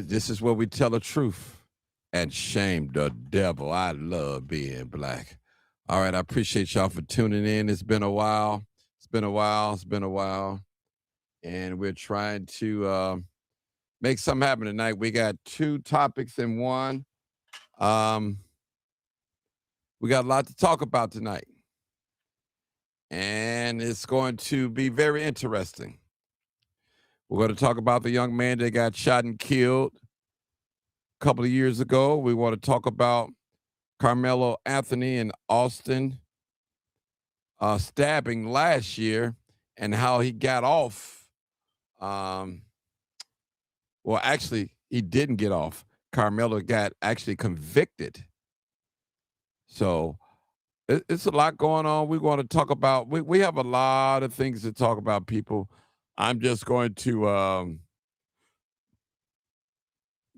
this is where we tell the truth and shame the devil. I love being black. All right, I appreciate y'all for tuning in. It's been a while. It's been a while. It's been a while. And we're trying to make something happen tonight. We got two topics in one. Um, we got a lot to talk about tonight. And it's going to be very interesting. We're going to talk about the young man that got shot and killed a couple of years ago. We want to talk about Carmelo Anthony in Austin stabbing last year and how he got off. Well, actually, he didn't get off. Carmelo got actually convicted. So it's a lot going on. We want to talk about, we have a lot of things to talk about, people. I'm just going to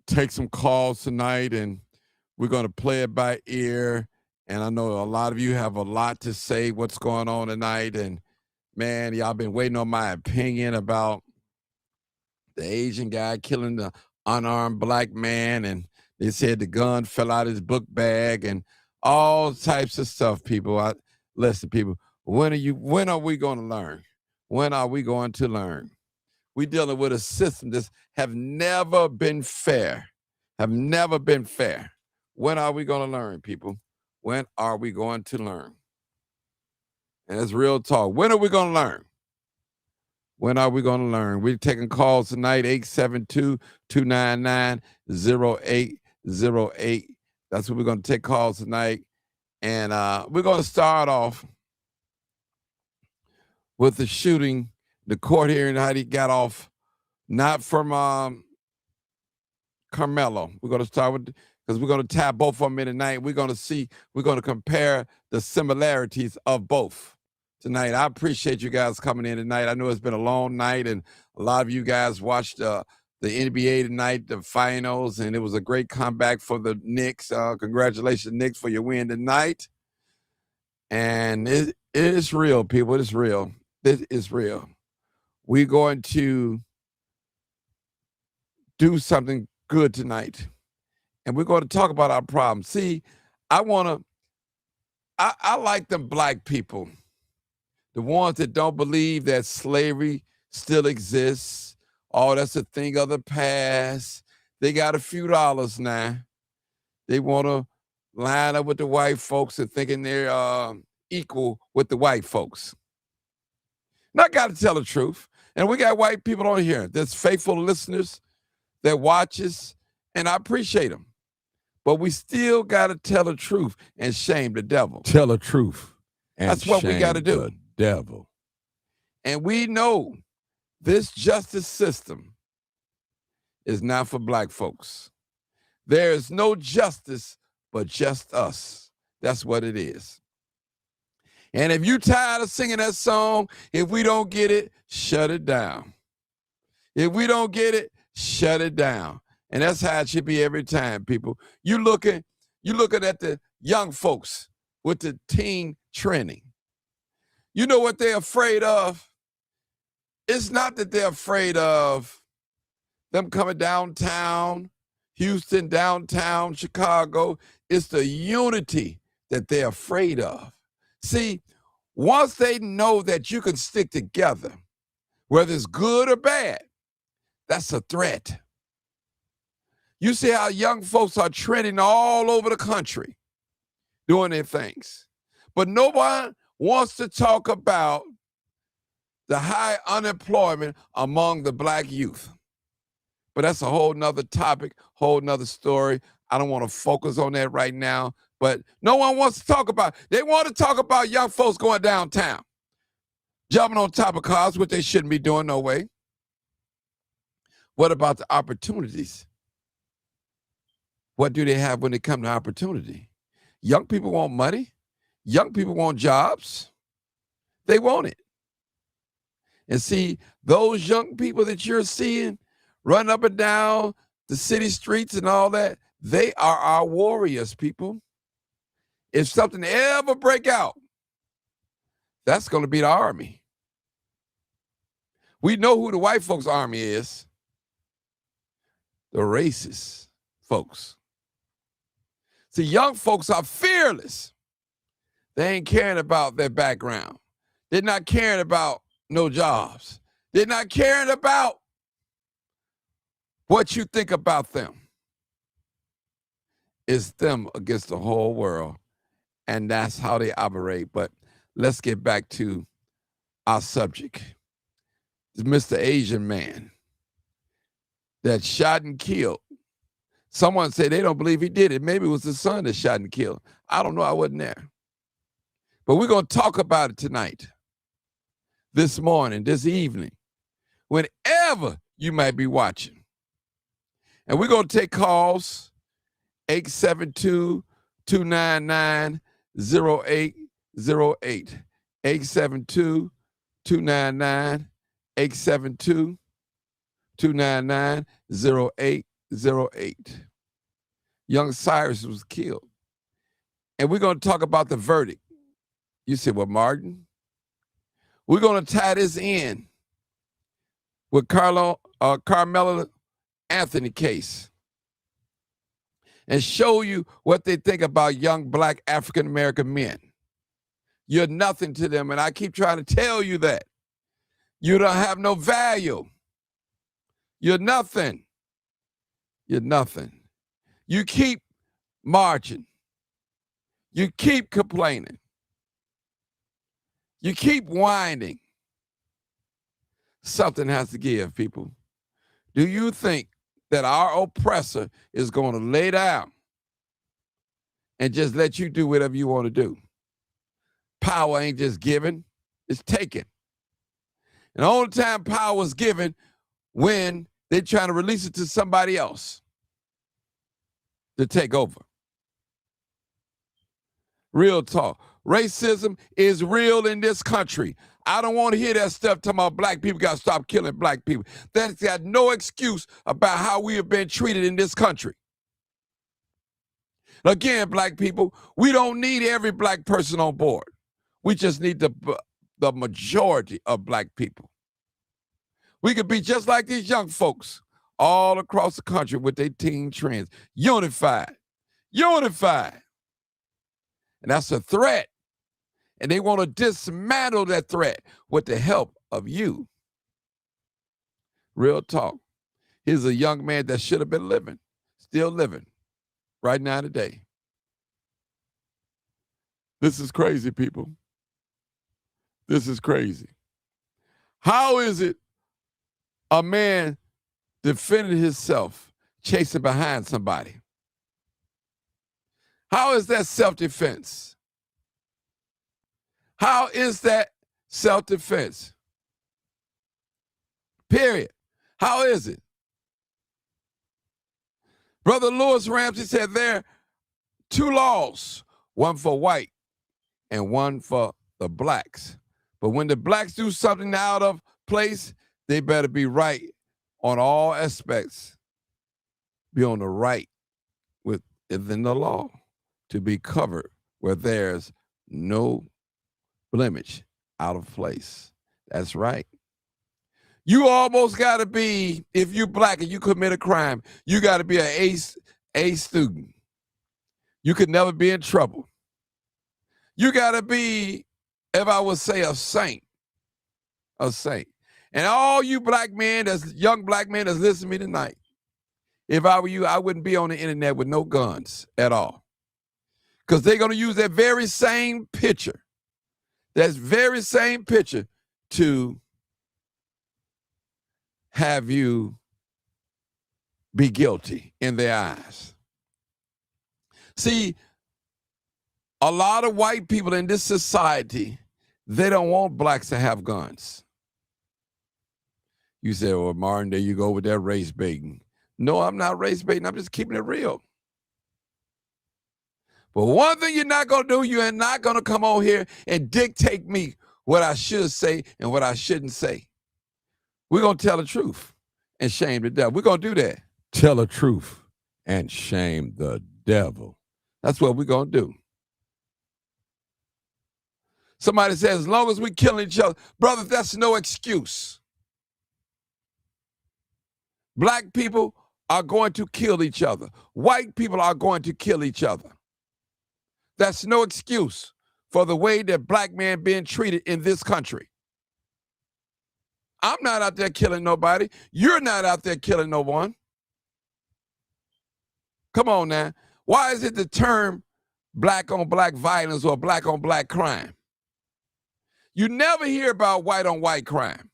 take some calls tonight, and we're going to play it by ear. And I know a lot of you have a lot to say what's going on tonight. And man, y'all been waiting on my opinion about the Asian guy killing the unarmed black man. And they said the gun fell out of his book bag and all types of stuff, people. Listen, people, when are we going to learn? When are we going to learn? We're dealing with a system that have never been fair. Have never been fair. When are we going to learn, people? When are we going to learn? And it's real talk. When are we going to learn? When are we going to learn? We're taking calls tonight, 872-299-0808. That's what we're going to take calls tonight. And we're going to start off with the shooting, the court hearing, how he got off, not from Carmelo. We're going to start with, because we're going to tap both of them in tonight. We're going to compare the similarities of both tonight. I appreciate you guys coming in tonight. I know it's been a long night, and a lot of you guys watched the NBA tonight, the finals, and it was a great comeback for the Knicks. Congratulations, Knicks, for your win tonight. And it is real, people. It is real. It is real. We're going to do something good tonight, and we're going to talk about our problems. See, I like them black people, the ones that don't believe that slavery still exists. Oh, that's a thing of the past. They got a few dollars now. They want to line up with the white folks and thinking they're equal with the white folks. And I got to tell the truth. And we got white people on here. There's faithful listeners that watches, and I appreciate them. But we still got to tell the truth and shame the devil. Tell the truth. And that's what we got to do. The devil. And we know this justice system is not for black folks. There is no justice but just us. That's what it is. And if you're tired of singing that song, if we don't get it, shut it down. If we don't get it, shut it down. And that's how it should be every time, people. You're looking at the young folks with the teen training. You know what they're afraid of? It's not that they're afraid of them coming downtown, Houston, downtown, Chicago. It's the unity that they're afraid of. See, once they know that you can stick together, whether it's good or bad, that's a threat. You see how young folks are trending all over the country doing their things. But no one wants to talk about the high unemployment among the black youth. But that's a whole nother topic, whole nother story. I don't want to focus on that right now. But no one wants to talk about it. They want to talk about young folks going downtown, jumping on top of cars, which they shouldn't be doing, no way. What about the opportunities? What do they have when they come to opportunity? Young people want money. Young people want jobs. They want it. And see, those young people that you're seeing run up and down the city streets and all that, they are our warriors, people. If something ever break out, that's going to be the army. We know who the white folks' army is. the racist folks. See, young folks are fearless. They ain't caring about their background. They're not caring about no jobs. They're not caring about what you think about them. It's them against the whole world, and that's how they operate. But let's get back to our subject. It's Mr. Asian man that shot and killed. Someone said they don't believe he did it. Maybe it was his son that shot and killed. I don't know. I wasn't there. But we're going to talk about it tonight, this morning, this evening, whenever you might be watching. And we're going to take calls, 872-299-0808, 872-299-0808. Young Cyrus was killed. And we're going to talk about the verdict. You said, well, Martin, we're going to tie this in with Carmelo Anthony case and show you what they think about young black African-American men. You're nothing to them, and I keep trying to tell you that. You don't have no value. You're nothing. You're nothing. You keep marching. You keep complaining. You keep whining. Something has to give, people. Do you think that our oppressor is going to lay down and just let you do whatever you want to do? Power ain't just given, it's taken. And the only time power is given when they're trying to release it to somebody else to take over. Real talk. Racism is real in this country. I don't want to hear that stuff talking about black people got to stop killing black people. That's got no excuse about how we have been treated in this country. Again, black people, we don't need every black person on board. We just need the majority of black people. We could be just like these young folks all across the country with their teen trends. Unified. Unified. And that's a threat. And they want to dismantle that threat with the help of you. Real talk. Here's a young man that should have been living, still living, right now today. This is crazy, people. This is crazy. How is it a man defended himself chasing behind somebody? How is that self-defense? How is that self-defense? Period. How is it? Brother Lewis Ramsey said there are two laws, one for white and one for the blacks. But when the blacks do something out of place, they better be right on all aspects, be on the right within the law to be covered where there's no blemish out of place. That's right. You almost got to be, if you're black and you commit a crime, you got to be an A student. You could never be in trouble. You got to be, if I would say, a saint. A saint. And all you black men, young black men that's listening to me tonight, if I were you, I wouldn't be on the internet with no guns at all. Because they're going to use that very same picture, to have you be guilty in their eyes. See, a lot of white people in this society, they don't want blacks to have guns. You say, well, Martin, there you go with that race baiting. No, I'm not race baiting. I'm just keeping it real. But one thing you're not going to do, you're not going to come on here and dictate me what I should say and what I shouldn't say. We're going to tell the truth and shame the devil. We're going to do that. Tell the truth and shame the devil. That's what we're going to do. Somebody says, as long as we're killing each other, brother, that's no excuse. Black people are going to kill each other. White people are going to kill each other. That's no excuse for the way that black men being treated in this country. I'm not out there killing nobody. You're not out there killing no one. Come on now. Why is it the term black on black violence or black on black crime? You never hear about white on white crime.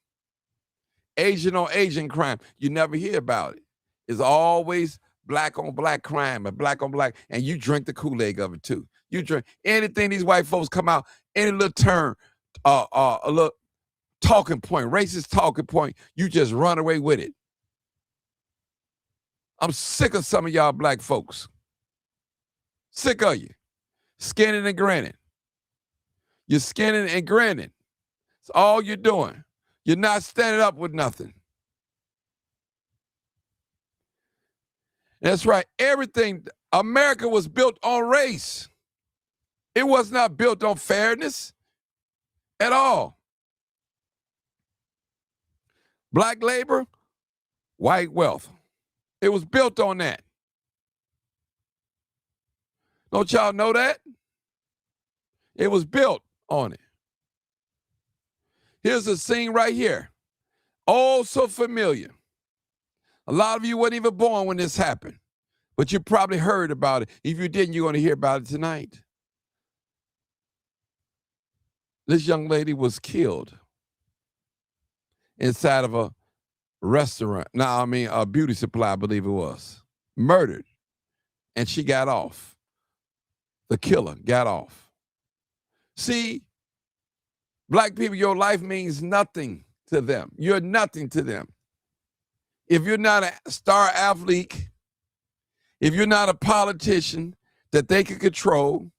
Asian on Asian crime. You never hear about it. It's always black on black crime and black on black. And you drink the Kool-Aid of it too. You drink anything these white folks come out, any little term, a little talking point, racist talking point, you just run away with it. I'm sick of some of y'all black folks. Sick of you. Skinning and grinning. You're skinning and grinning. It's all you're doing. You're not standing up with nothing. That's right. Everything, America was built on race. It was not built on fairness at all. Black labor, white wealth. It was built on that. Don't y'all know that? It was built on it. Here's a scene right here. Oh, so familiar. A lot of you weren't even born when this happened, but you probably heard about it. If you didn't, you're going to hear about it tonight. This young lady was killed inside of a restaurant. A beauty supply, I believe it was. Murdered. And she got off. The killer got off. See, black people, your life means nothing to them. You're nothing to them. If you're not a star athlete, if you're not a politician that they can control,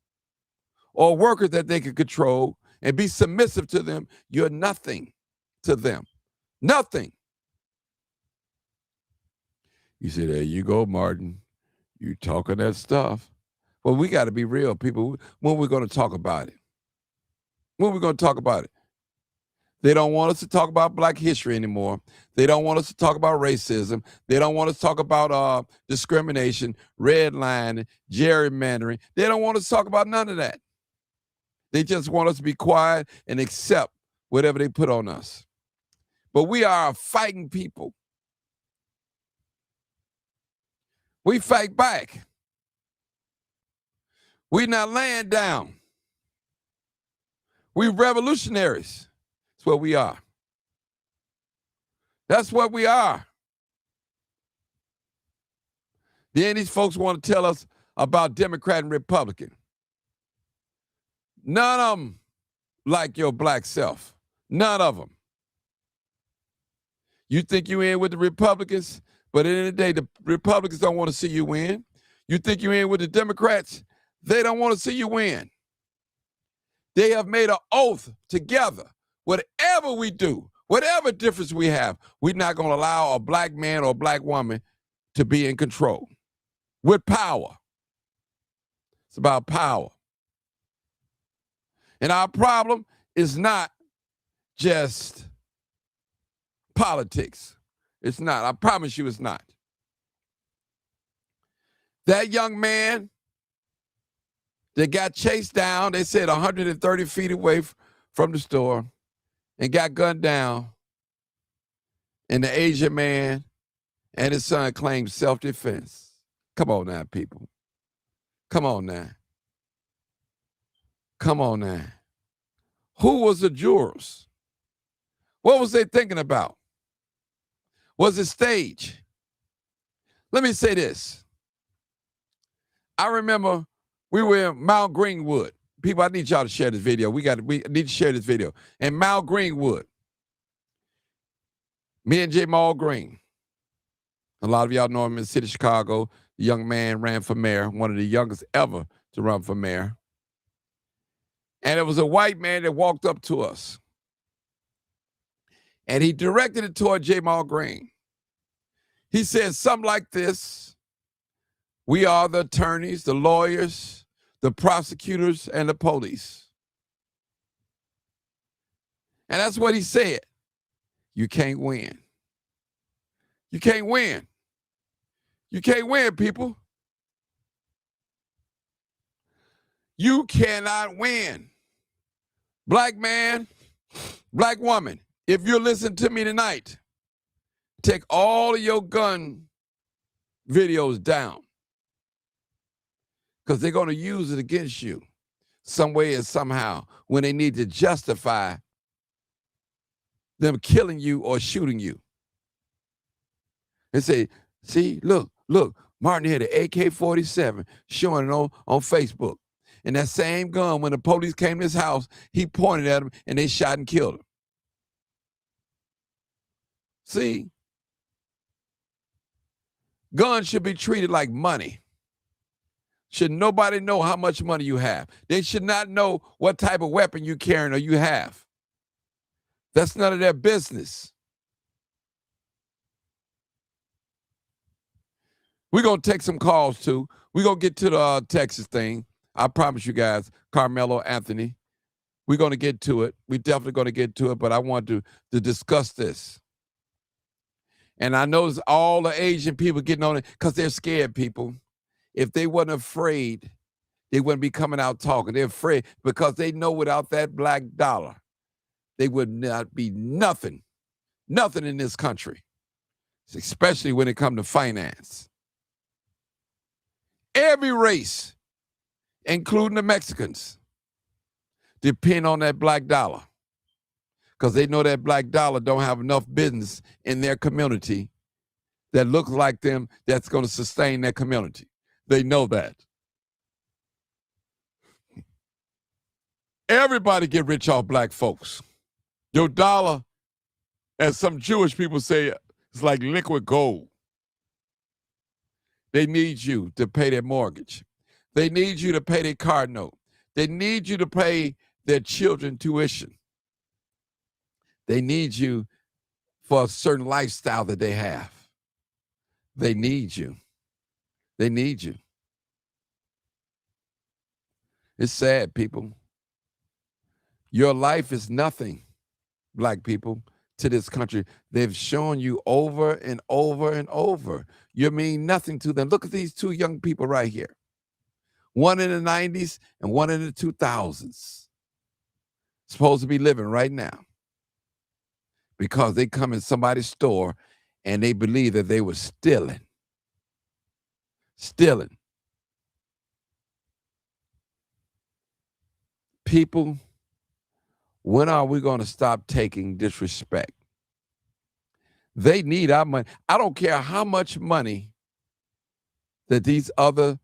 or a worker that they can control and be submissive to them, you're nothing to them. Nothing. You say, there you go, Martin. You talking that stuff. Well, we got to be real, people. When we're going to talk about it? When we're going to talk about it? They don't want us to talk about black history anymore. They don't want us to talk about racism. They don't want us to talk about discrimination, redlining, gerrymandering. They don't want us to talk about none of that. They just want us to be quiet and accept whatever they put on us. But we are a fighting people. We fight back. We're not laying down. We revolutionaries. That's what we are. That's what we are. Then these folks want to tell us about Democrat and Republican. None of them like your black self. None of them. You think you in with the Republicans, but at the end of the day, the Republicans don't want to see you win. You think you in with the Democrats, they don't want to see you win. They have made an oath together. Whatever we do, whatever difference we have, we're not going to allow a black man or a black woman to be in control with power. It's about power. And our problem is not just politics. It's not. I promise you it's not. That young man that got chased down, they said 130 feet away from the store and got gunned down, and the Asian man and his son claimed self-defense. Come on now, people. Come on now. Come on now. Who was the jurors? What was they thinking about? Was it stage? Let me say this. I remember we were in Mount Greenwood. People, I need y'all to share this video. We need to share this video. In Mount Greenwood, me and Jamal Green, a lot of y'all know him in the city of Chicago. The young man ran for mayor, one of the youngest ever to run for mayor. And it was a white man that walked up to us. And he directed it toward Jamal Green. He said something like this: we are the attorneys, the lawyers, the prosecutors, and the police. And that's what he said. You can't win. You can't win. You can't win, people. You cannot win. Black man, black woman, if you're listening to me tonight, take all of your gun videos down, because they're going to use it against you some way and somehow when they need to justify them killing you or shooting you. They say, see, look, Martin had an AK-47 showing it on Facebook. And that same gun, when the police came to his house, he pointed at him and they shot and killed him. See, guns should be treated like money. Should nobody know how much money you have. They should not know what type of weapon you're carrying or you have. That's none of their business. We're going to take some calls, too. We're going to get to the Texas thing. I promise you guys, Carmelo, Anthony, we're going to get to it. We're definitely going to get to it, but I want to discuss this. And I notice all the Asian people getting on it because they're scared, people. If they wasn't afraid, they wouldn't be coming out talking. They're afraid because they know without that black dollar, they would not be nothing in this country, especially when it comes to finance. Every race, including the Mexicans, depend on that black dollar because they know that black dollar don't have enough business in their community that looks like them that's going to sustain their community. They know that. Everybody get rich off black folks. Your dollar, as some Jewish people say, is like liquid gold. They need you to pay their mortgage. They need you to pay their car note. They need you to pay their children tuition. They need you for a certain lifestyle that they have. They need you. They need you. It's sad, people. Your life is nothing, black people, to this country. They've shown you over and over and over. You mean nothing to them. Look at these two young people right here. One in the 90s and one in the 2000s. Supposed to be living right now. Because they come in somebody's store and they believe that they were stealing. Stealing. People, when are we going to stop taking disrespect? They need our money. I don't care how much money that these other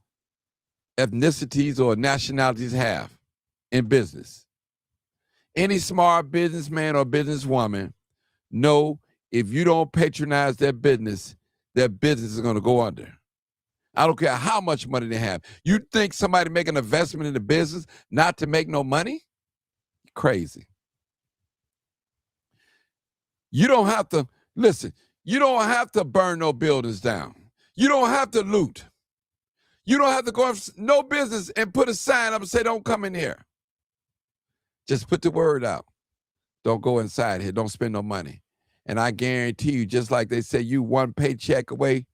ethnicities or nationalities have in business. Any smart businessman or businesswoman know if you don't patronize their business is going to go under. I don't care how much money they have. You think somebody make an investment in the business not to make no money? Crazy. You don't have to, listen, you don't have to burn no buildings down. You don't have to loot. You don't have to go in no business and put a sign up and say, don't come in here. Just put the word out. Don't go inside here. Don't spend no money. And I guarantee you, just like they say you one paycheck away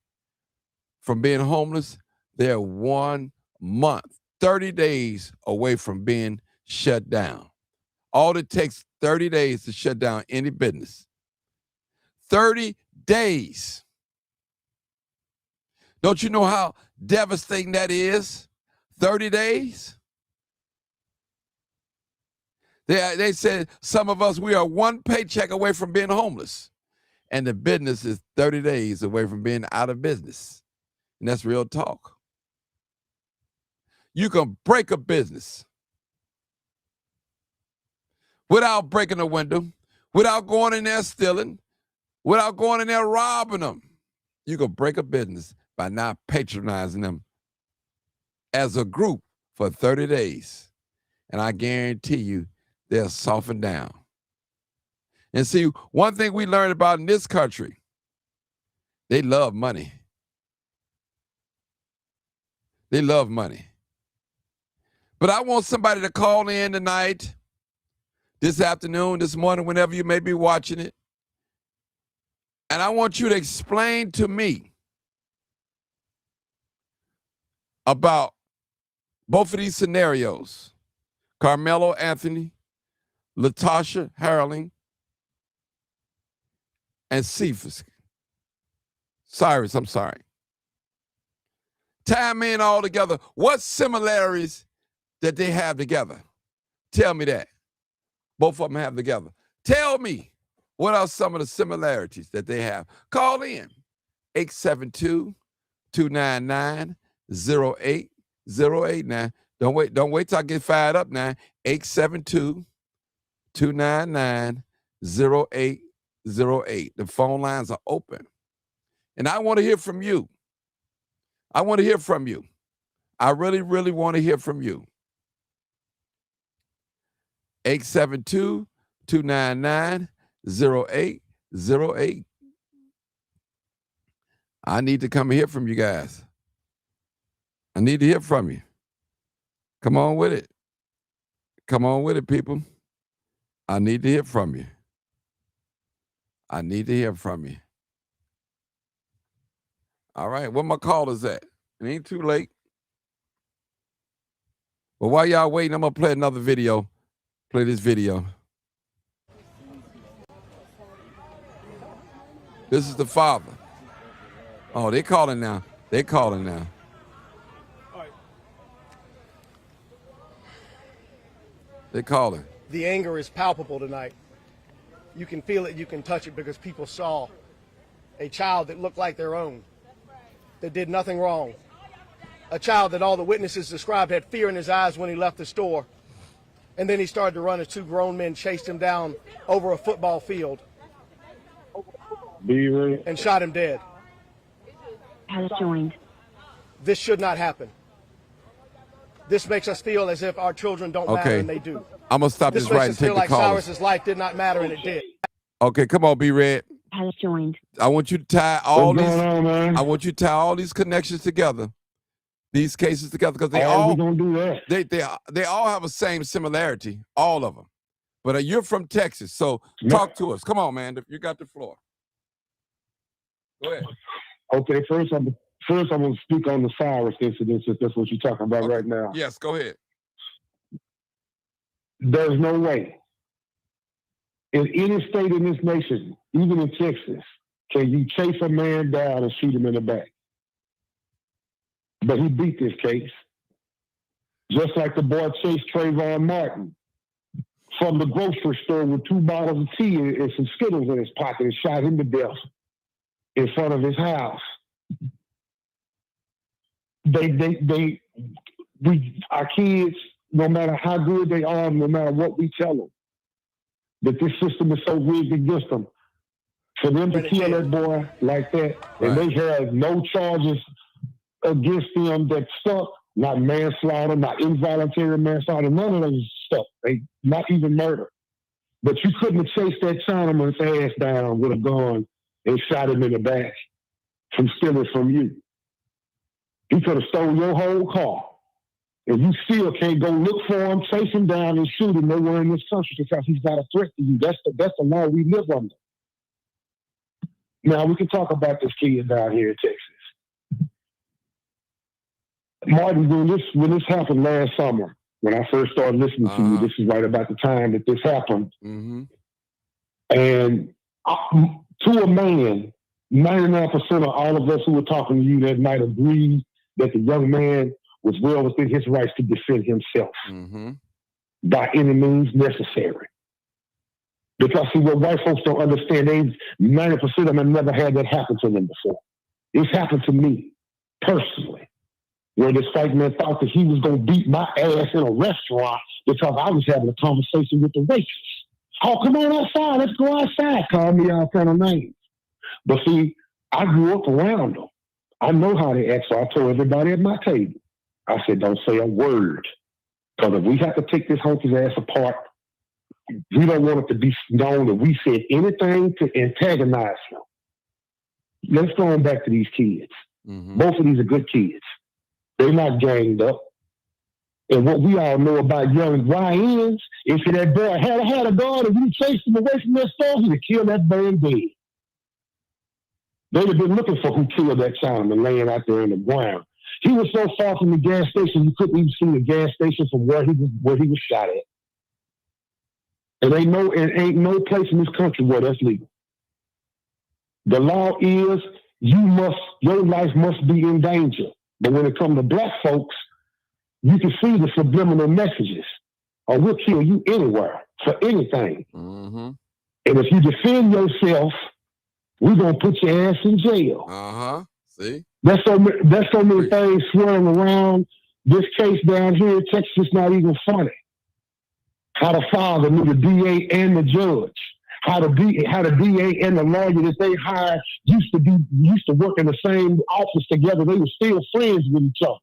from being homeless, they're 1 month, 30 days away from being shut down. All it takes 30 days to shut down any business. 30 days. Don't you know how devastating that is? 30 days? They said some of us, we are one paycheck away from being homeless. And the business is 30 days away from being out of business. And that's real talk. You can break a business without breaking a window, without going in there stealing, without going in there robbing them. You can break a business by not patronizing them as a group for 30 days. And I guarantee you, they'll soften down. And see, one thing we learned about in this country, they love money. They love money. But I want somebody to call in tonight, this afternoon, this morning, whenever you may be watching it. And I want you to explain to me about both of these scenarios. Carmelo Anthony, Latasha Harling, and Cyrus, I'm sorry. Tie them in all together. What similarities that they have together? Tell me that. Both of them have together. Tell me, what are some of the similarities that they have? Call in 872-299-0808 now. Don't wait till I get fired up now. 872-299-0808. The phone lines are open. And I want to hear from you. I want to hear from you. I really, really want to hear from you. 872-299-0808. I need to come and hear from you guys. I need to hear from you. Come on with it. Come on with it, people. I need to hear from you. I need to hear from you. All right, where my callers at? It ain't too late. But while y'all waiting, I'm going to play another video. Play this video. This is the father. Oh, they calling now. They calling now. They calling. The anger is palpable tonight. You can feel it, you can touch it, because people saw a child that looked like their own, that did nothing wrong. A child that all the witnesses described had fear in his eyes when he left the store. And then he started to run as two grown men chased him down over a football field and shot him dead. Has joined. This should not happen. This makes us feel as if our children don't matter, and they do. I'm going to stop this right and take the call. This makes us feel like Cyrus's life did not matter, and it did. Okay, come on, B-Red. Has joined. I want you to tie all these. I want you to tie all these connections together, these cases together, because they all. Gonna do that. They all have a same similarity, all of them. But you're from Texas, so talk to us. Come on, man. You got the floor. Go ahead. Okay, first I'm going to speak on the Cyrus incident, since that's what you're talking about right now. Yes, go ahead. There's no way in any state in this nation, even in Texas, can you chase a man down and shoot him in the back. But he beat this case. Just like the boy chased Trayvon Martin from the grocery store with 2 bottles of tea and some Skittles in his pocket and shot him to death in front of his house. Our kids, no matter how good they are, no matter what we tell them, that this system is so rigged against them, for them to kill that boy like that, and they have no charges against them that stuck, not manslaughter, not involuntary manslaughter, none of those stuff. Not even murder. But you couldn't have chased that Chinaman's ass down with a gun and shot him in the back from stealing from you. He could have stolen your whole car. And you still can't go look for him, chase him down, and shoot him nowhere in this country because he's not a threat to you. That's the law we live under. Now, we can talk about this kid down here in Texas. Martin, when this happened last summer, when I first started listening to you, this is right about the time that this happened. Mm-hmm. And to a man, 99% of all of us who were talking to you that night agreed that the young man was well within his rights to defend himself by any means necessary. Because see, what white folks don't understand, 90% of them have never had that happen to them before. It's happened to me, personally, where this white man thought that he was going to beat my ass in a restaurant because I was having a conversation with the waitress. Oh, come on outside. Let's go outside. Call me all kind of names. But see, I grew up around them. I know how they act, so I told everybody at my table. I said, don't say a word. Because if we have to take this hunky's ass apart, we don't want it to be known that we said anything to antagonize him. Let's go on back to these kids. Both of these are good kids. They're not ganged up. And what we all know about young YNs, if that boy had a gun and we chased him away from that store, he'd have killed that man dead. They'd have been looking for who killed that child and laying out there in the ground. He was so far from the gas station, you couldn't even see the gas station from where he was shot at. And ain't no place in this country where that's legal. The law is your life must be in danger. But when it comes to black folks, you can see the subliminal messages. Or we'll kill you anywhere for anything. Mm-hmm. And if you defend yourself, we're gonna put your ass in jail. See? There's so many things swirling around this case down here in Texas. It's not even funny. How the father knew the DA and the judge. How the DA and the lawyer that they hired used to work in the same office together. They were still friends with each other.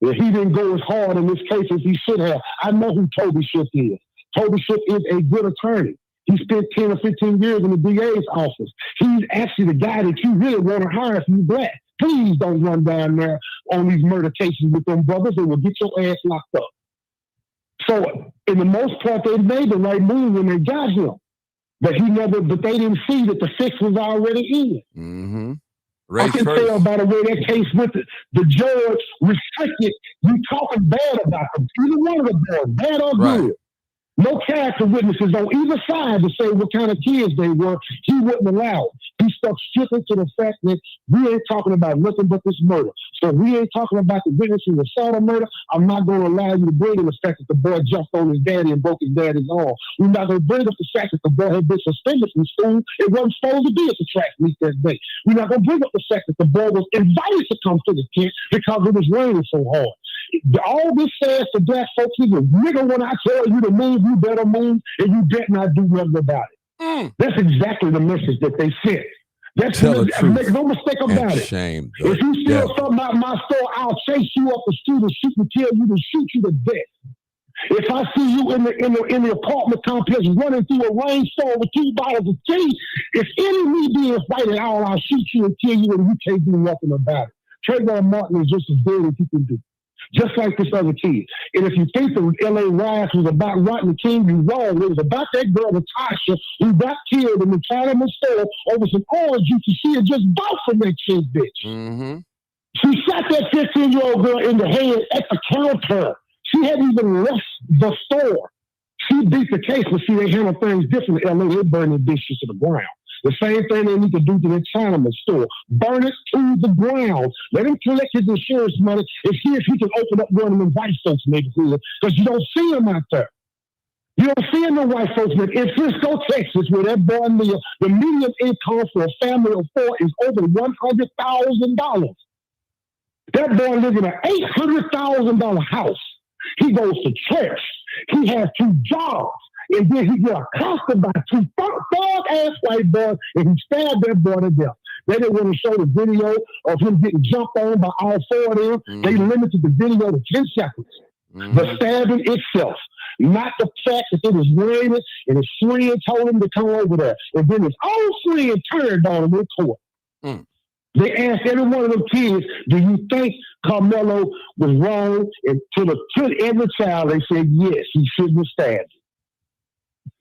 And he didn't go as hard in this case as he should have. I know who Toby Schiff is. Toby Schiff is a good attorney. He spent 10 or 15 years in the DA's office. He's actually the guy that you really want to hire if you're black. Please don't run down there on these murder cases with them brothers. They will get your ass locked up. So, in the most part, they made the right move when they got him. But they didn't see that the fix was already in. Mm-hmm. I can tell by the way that case went. The judge restricted you talking bad about them. Either one of the boys, bad or good. No character witnesses on either side to say what kind of kids they were. He wouldn't allow it. He stuck strictly to the fact that we ain't talking about nothing but this murder. So if we ain't talking about the witness who saw the murder, I'm not going to allow you to bring in the fact that the boy jumped on his daddy and broke his daddy's arm. We're not going to bring up the fact that the boy had been suspended from school. It wasn't supposed to be at the track meet that day. We're not going to bring up the fact that the boy was invited to come to the tent because it was raining so hard. All this says to black folks is, nigga, when I tell you to move, you better move, and you better not do nothing about it. That's exactly the message that they sent. Make no mistake about it. Shame, if you steal something out of my store, I'll chase you up the street and shoot and kill you and shoot you to death. If I see you in the apartment complex running through a rain storm with 2 bottles of tea, if any of me being fighting out, I'll shoot you and kill you, and you can't do nothing about it. Trayvon Martin is just as good as you can do. Just like this other kid. And if you think the LA riots was about Rodney King, you're wrong. It was about that girl, Natasha, who got killed in the Calumet store over some orange juice she had just bought from that kid, bitch. Mm-hmm. She shot that 15-year-old girl in the head at the counter. She hadn't even left the store. She beat the case, but see, they handle things differently. LA, they burn the dishes to the ground. The same thing they need to do to the Chinaman store. Burn it to the ground. Let him collect his insurance money and see if he can open up one of them white folks' neighborhoods, because you don't see them out there. You don't see them in white folks' neighborhoods. In Frisco, Texas, where that boy lives, the median income for a family of 4 is over $100,000. That boy lives in an $800,000 house. He goes to church. He has 2 jobs. And then he got accosted by 2 thug-ass white boys, and he stabbed that boy to death. They didn't want to show the video of him getting jumped on by all 4 of them. Mm-hmm. They limited the video to 10 seconds. Mm-hmm. The stabbing itself, not the fact that it was raining and his friend told him to come over there. And then his own friend turned on him in court. Mm. They asked every one of them kids, do you think Carmelo was wrong? And to every child, they said, yes, he shouldn't have stabbed him.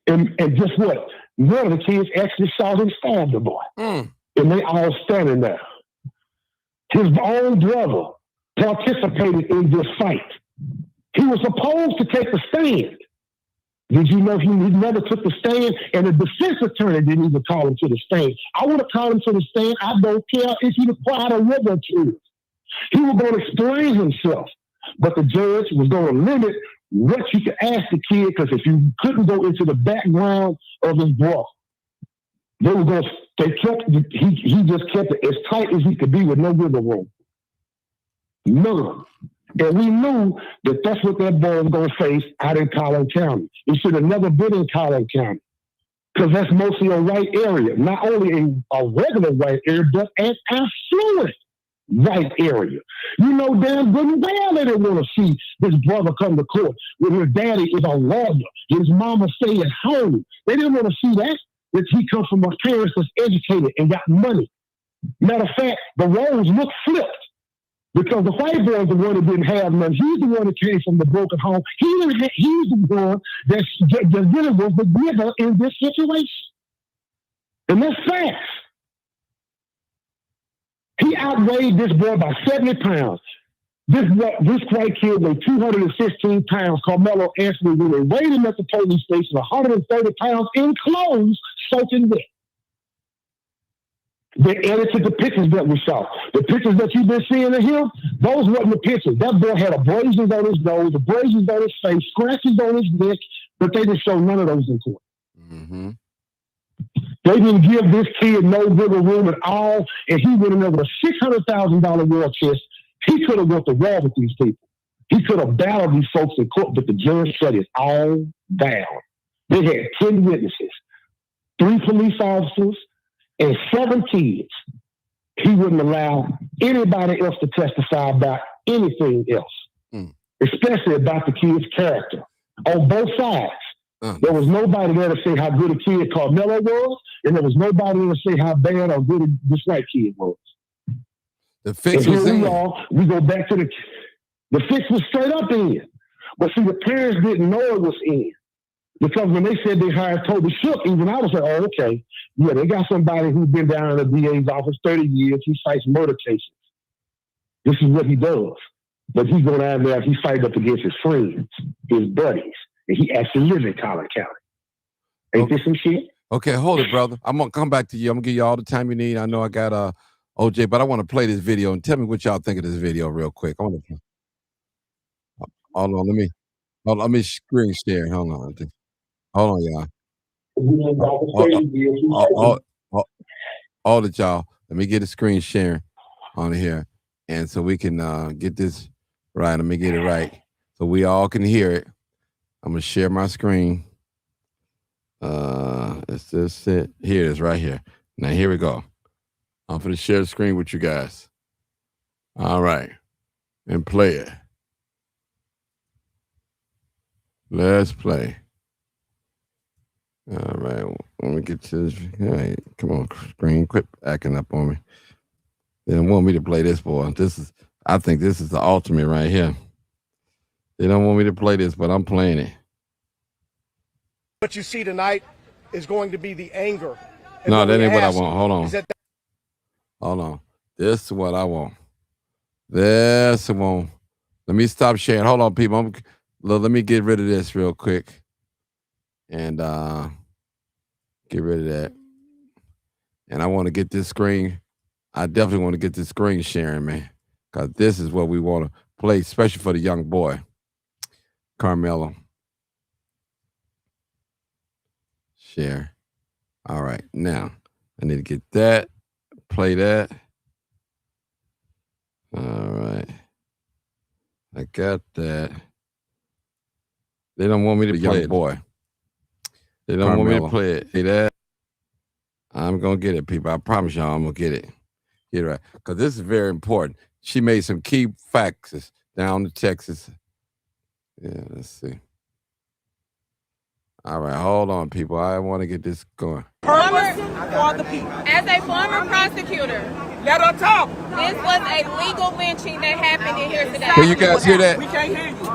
And guess what? One of the kids actually saw him stab the boy. And they all standing there. His own brother participated in this fight. He was supposed to take the stand. Did you know he never took the stand? And the defense attorney didn't even call him to the stand. I would have called him to the stand. I don't care if he cried a river to. He was going to explain himself. But the judge was going to limit what you could ask the kid, because if you couldn't go into the background of his brother, he just kept it as tight as he could be with no wiggle room. None. And we knew that that's what that boy was going to face out in Collin County. He should have never been in Collin County, because that's mostly a white area, not only a regular white area, but an affluent white area. You know damn good and well they didn't want to see this brother come to court when his daddy is a lawyer, his mama stay at home. They didn't want to see that he comes from a parents that's educated and got money. Matter of fact, the roles look flipped, because the white boy is the one that didn't have none. He's the one that came from the broken home. He's the one that really was the nigger in this situation. And that's facts. He outweighed this boy by 70 pounds. This white kid weighed 216 pounds. Carmelo Anthony, when they weighed him at the police station, 130 pounds in clothes, soaking wet. They edited the pictures that we saw. The pictures that you've been seeing of him, those wasn't the pictures. That boy had abrasions on his nose, abrasions on his face, scratches on his neck, but they didn't show none of those in court. Mm-hmm. They didn't give this kid no wiggle room at all, and he went in there with a $600,000 war chest. He could have went to war with these people. He could have battled these folks in court, but the judge shut it all down. They had 10 witnesses, 3 police officers, and 7 kids. He wouldn't allow anybody else to testify about anything else, especially about the kid's character. On both sides, there was nobody there to say how good a kid Carmelo was, and there was nobody there to say how bad or good this white kid was. The fix was in. We go back to the fix was straight up in. But see, the parents didn't know it was in. Because when they said they hired Toby Shook, even I was like, oh, okay. Yeah, they got somebody who's been down in the DA's office 30 years. He fights murder cases. This is what he does. But he's going out there, he's fighting up against his friends, his buddies. And he actually lives in Collin County. Ain't this some shit? Okay, hold it, brother. I'm going to come back to you. I'm going to give you all the time you need. I know I got OJ, but I want to play this video and tell me what y'all think of this video real quick. I want to. Hold on, let me screen share. Hold on, y'all. All it, y'all. Let me get a screen share on here, and so we can get this right. Let me get it right so we all can hear it. I'm gonna share my screen. It's just it. Here it is, right here. Now here we go. I'm gonna share the screen with you guys. All right, and play it. Let's play. All right, let me get to this. All right, come on, screen, quit acting up on me. They don't want me to play this, boy. I think this is the ultimate right here. They don't want me to play this, but I'm playing it. What you see tonight is going to be the anger. No, that ain't what I want. Hold on. This is what I want. This one. Let me stop sharing. Hold on, people. Let me get rid of this real quick. And get rid of that. And I want to get this screen. I definitely want to get this screen sharing, man. Because this is what we want to play, especially for the young boy, Carmelo. Share. All right. Now, I need to get that. Play that. All right. I got that. They don't want me to play it, boy. They don't want me to play it. See that? I'm going to get it, people. I promise y'all I'm going to get it. Get it right. Because this is very important. She made some key facts down to Texas. Yeah, let's see. All right, hold on, people. I want to get this going. As a former prosecutor, let her talk. This was a legal lynching that happened in here today. Can you guys hear that? We can't hear you.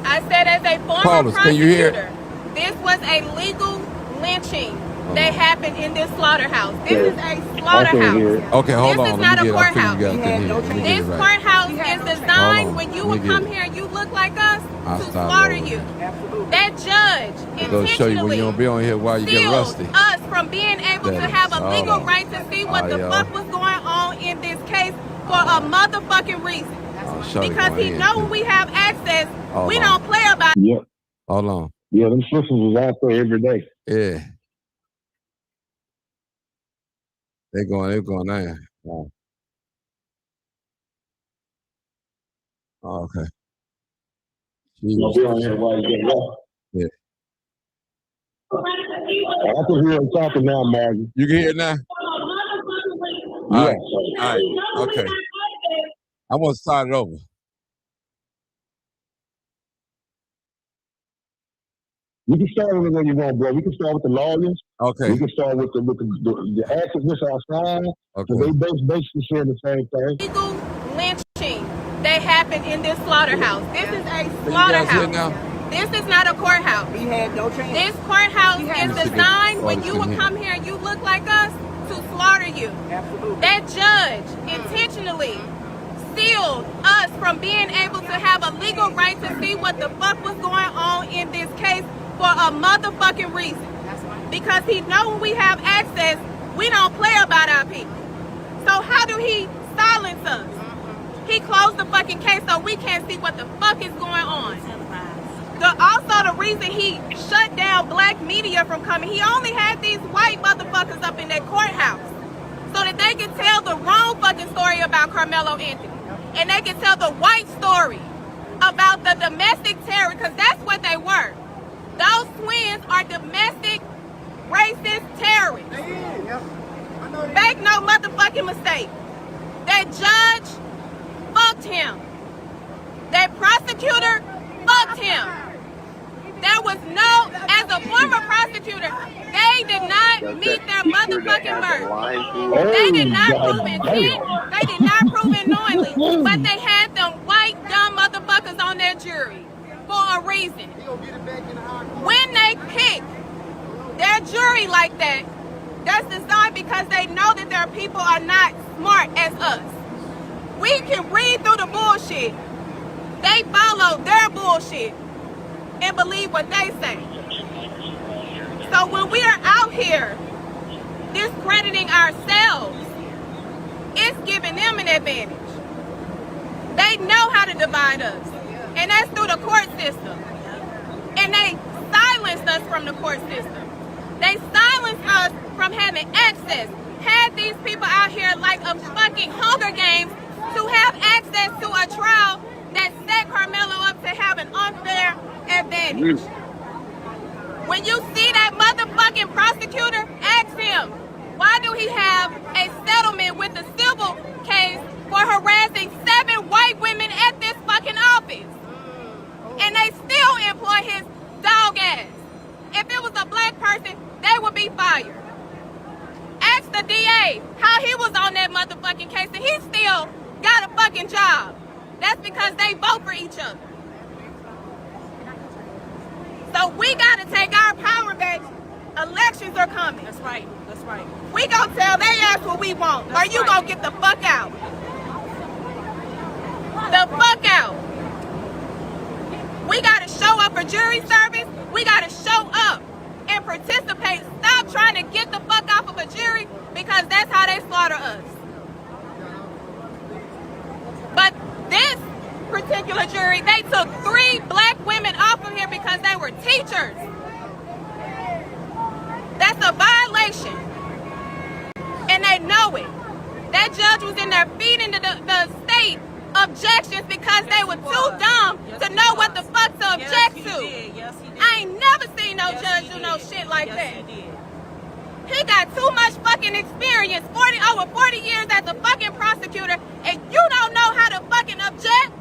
I said as a former Paulus, prosecutor, can you hear? This was a legal lynching that happened in this slaughterhouse. This is a slaughterhouse. Okay, hold on. This is not a courthouse. This courthouse is designed when you would come here and you look like us to slaughter you. That judge intentionally you don't be on here while you get rusty. us from being able to have a legal right to see what the fuck was going on in this case for a motherfucking reason. Because he know when we have access, we don't play about it. Yep. Hold on. Yeah, them sisters was out there every day. Yeah. They're going there. Oh. Okay. You'll be on here while you get lost. Yeah. I can hear him talking now, Margie. You can hear it now? Yeah. All right. Okay. I want to start it over. We can start with when you want, bro. We can start with the lawyers. Okay. We can start with the activists outside. Okay. They basically saying the same thing. Legal lynching that happened in this slaughterhouse. This is a slaughterhouse. This is not a courthouse. We had no chance. This courthouse is designed when you would come here and you look like us to slaughter you. Absolutely. That judge intentionally sealed us from being able to have a legal right to see what the fuck was going on in this case for a motherfucking reason. Because he know when we have access, we don't play about our people. So how do he silence us? He closed the fucking case so we can't see what the fuck is going on. Also the reason he shut down black media from coming, he only had these white motherfuckers up in that courthouse so that they could tell the wrong fucking story about Carmelo Anthony. And they could tell the white story about the domestic terror, because that's what they were. Those twins are domestic racist terrorists. Make no motherfucking mistake. That judge fucked him. That prosecutor fucked him. There was no, as a former prosecutor, they did not meet their motherfucking burden. They did not prove intent. They did not prove it knowingly. But they had them white dumb motherfuckers on their jury for a reason. When they pick their jury like that, that's designed because they know that their people are not smart as us. We can read through the bullshit. They follow their bullshit and believe what they say. So when we are out here discrediting ourselves, it's giving them an advantage. They know how to divide us, and that's through the court system. And they silenced us from the court system. They silenced us from having access. Had these people out here like a fucking Hunger Games to have access to a trial that set Carmelo up to have an unfair advantage. When you see that motherfucking prosecutor, ask him, why do he have a settlement with the civil case for harassing 7 white women at this fucking office? And they still employ his dog ass. If it was a black person, they would be fired. Ask the DA how he was on that motherfucking case and he still got a fucking job. That's because they vote for each other. So we gotta take our power back. Elections are coming. That's right. That's right. We gonna tell they ass what we want, or you gonna get the fuck out. The fuck out. We gotta show up for jury service. We gotta show up and participate. Stop trying to get the fuck off of a jury because that's how they slaughter us. But this particular jury, they took 3 black women off of here because they were teachers. That's a violation. And they know it. That judge was in there feeding the state objections because they were too dumb to know what the fuck to object to. I ain't never seen no judge do no shit like that. He got too much fucking experience, over 40 years as a fucking prosecutor, and you don't know how to fucking object?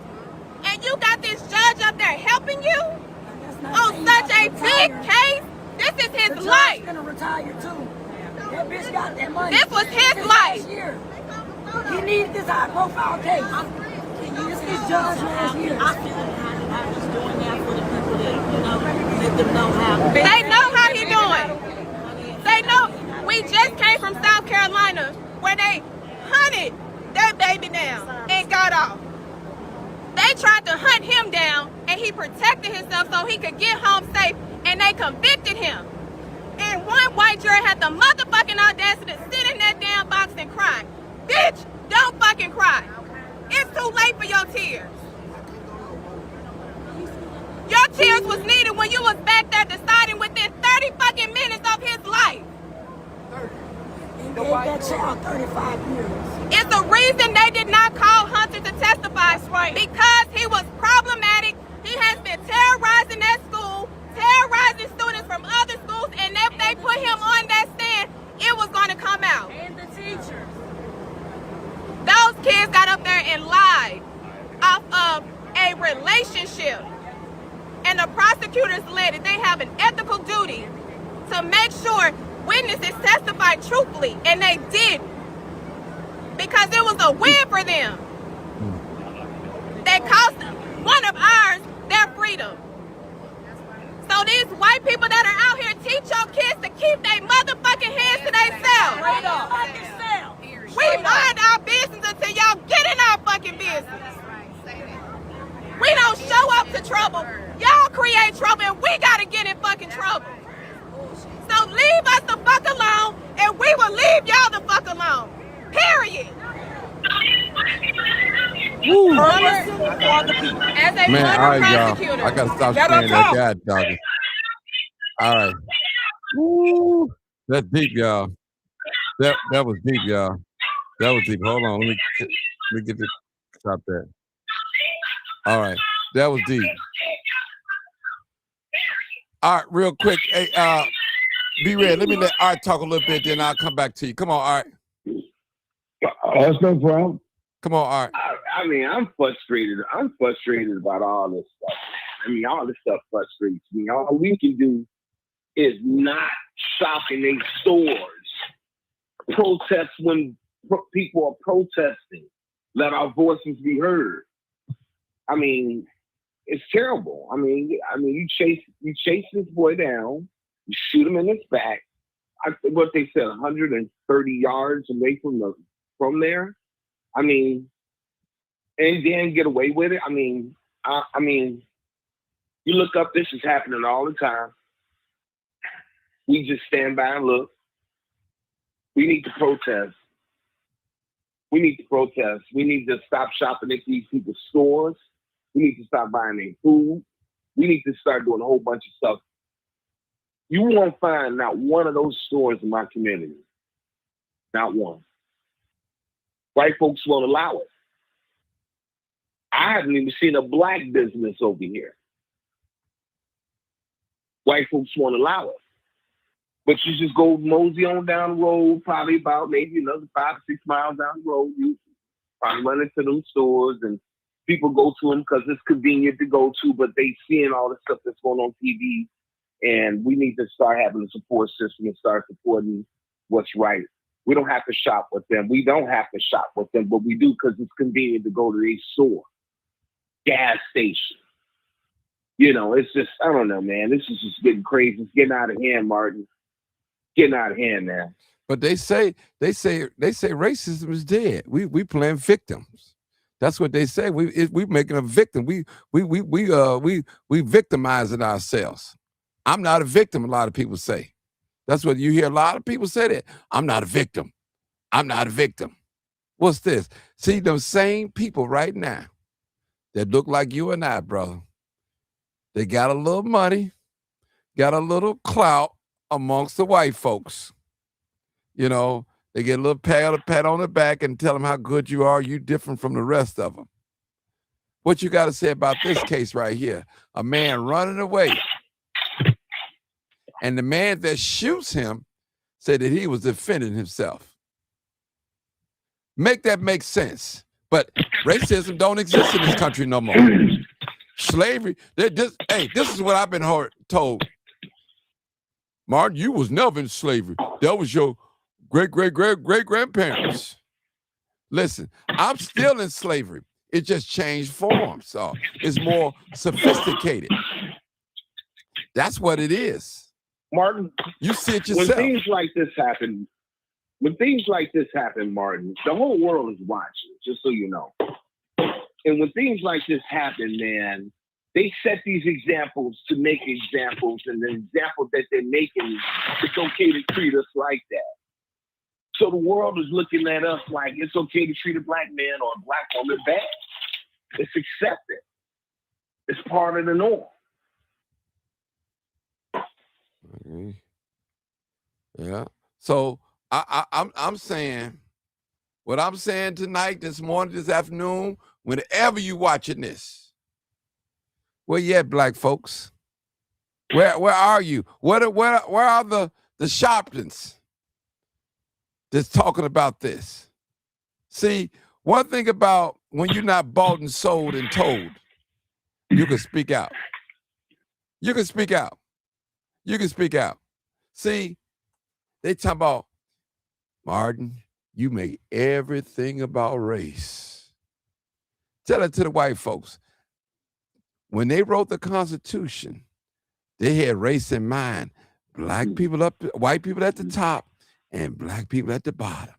And you got this judge up there helping you on such a big case? This is his life. He's gonna retire too. That bitch got that money. This was his life. He needed this high-profile case. This is his judge last year. I feel like he's doing that for the people that, let them know how. They know how he doing. They know. We just came from South Carolina where they hunted that baby down and got off. They tried to hunt him down and he protected himself so he could get home safe, and they convicted him. And one white juror had the motherfucking audacity to sit in that damn box and cry. Bitch, don't fucking cry. It's too late for your tears. Your tears was needed when you was back there deciding within 30 fucking minutes of his life. He gave that child 35 years. It's a reason they did not call Hunter to testify. Right. Because he was problematic. He has been terrorizing that school, terrorizing students from other schools, and if they put him on that stand, it was going to come out. And the teachers. Those kids got up there and lied off of a relationship. And the prosecutors led it. They have an ethical duty to make sure witnesses testified truthfully, and they did. Because it was a win for them. They cost one of ours their freedom. So these white people that are out here, teach your kids to keep their motherfucking hands to themselves. We mind our business until y'all get in our fucking fucking business. We don't show up to trouble. Y'all create trouble and we gotta get in fucking trouble. So leave us the fuck alone and we will leave y'all the fuck alone. Period. Woo. As a Man, all former right, y'all. prosecutor. I gotta stop saying that. God, doggy. All right. Woo. That's deep, y'all. That was deep, y'all. That was deep. Hold on. Let me get this. Stop that. All right. That was deep. All right, real quick. Hey, be ready. Let me let Art talk a little bit, then I'll come back to you. Come on, Art. That's no problem. Come on, Art. I mean, I'm frustrated. I'm frustrated about all this stuff. I mean, all this stuff frustrates me. All we can do is not shop in these stores. Protest when people are protesting. Let our voices be heard. I mean, it's terrible. I mean, you chase this boy down, you shoot him in his back. What they said, 130 yards away from there. I mean, and then get away with it. I mean, you look up. This is happening all the time. We just stand by and look. We need to protest. We need to protest. We need to stop shopping at these people's stores. We need to stop buying their food. We need to start doing a whole bunch of stuff. You won't find not one of those stores in my community. Not one. White folks won't allow it. I haven't even seen a black business over here. White folks won't allow it. But you just go mosey on down the road, probably about maybe another 5 or 6 miles down the road. You probably run into them stores and people go to them because it's convenient to go to, but they seeing all the stuff that's going on TV. And we need to start having a support system and start supporting what's right. We don't have to shop with them. We don't have to shop with them, but we do because it's convenient to go to a store, gas station. You know, it's just, I don't know, man. This is just getting crazy. It's getting out of hand, Martin. Getting out of hand now. But they say racism is dead. We playing victims. That's what they say. We making a victim. We victimizing ourselves. I'm not a victim. A lot of people say. That's what you hear. A lot of people say that. I'm not a victim. I'm not a victim. What's this? See, those same people right now that look like you and I, brother. They got a little money, got a little clout amongst the white folks. You know, they get a little pat on the back and tell them how good you are. You different from the rest of them. What you got to say about this case right here? A man running away. And the man that shoots him said that he was defending himself. Make that make sense. But racism don't exist in this country no more. Slavery, this is what I've been told. Martin, you was never in slavery. That was your great-great-great-great-grandparents. Listen, I'm still in slavery. It just changed forms. So it's more sophisticated. That's what it is. Martin, you see it yourself. When things like this happen, Martin, the whole world is watching, just so you know. And when things like this happen, man, they set these examples to make examples, and the example that they're making, it's okay to treat us like that. So the world is looking at us like it's okay to treat a black man or a black woman bad. It's accepted. It's part of the norm. Okay. Yeah. So I'm saying what I'm saying tonight, this morning, this afternoon, whenever you watching this. Where you at, black folks? Where are you? Where are the Sharptons that's talking about this? See, one thing about when you're not bought and sold and told, you can speak out. You can speak out. You can speak out. See, they talk about, Martin, you make everything about race. Tell it to the white folks. When they wrote the Constitution, they had race in mind. Black people white people at the top, and black people at the bottom.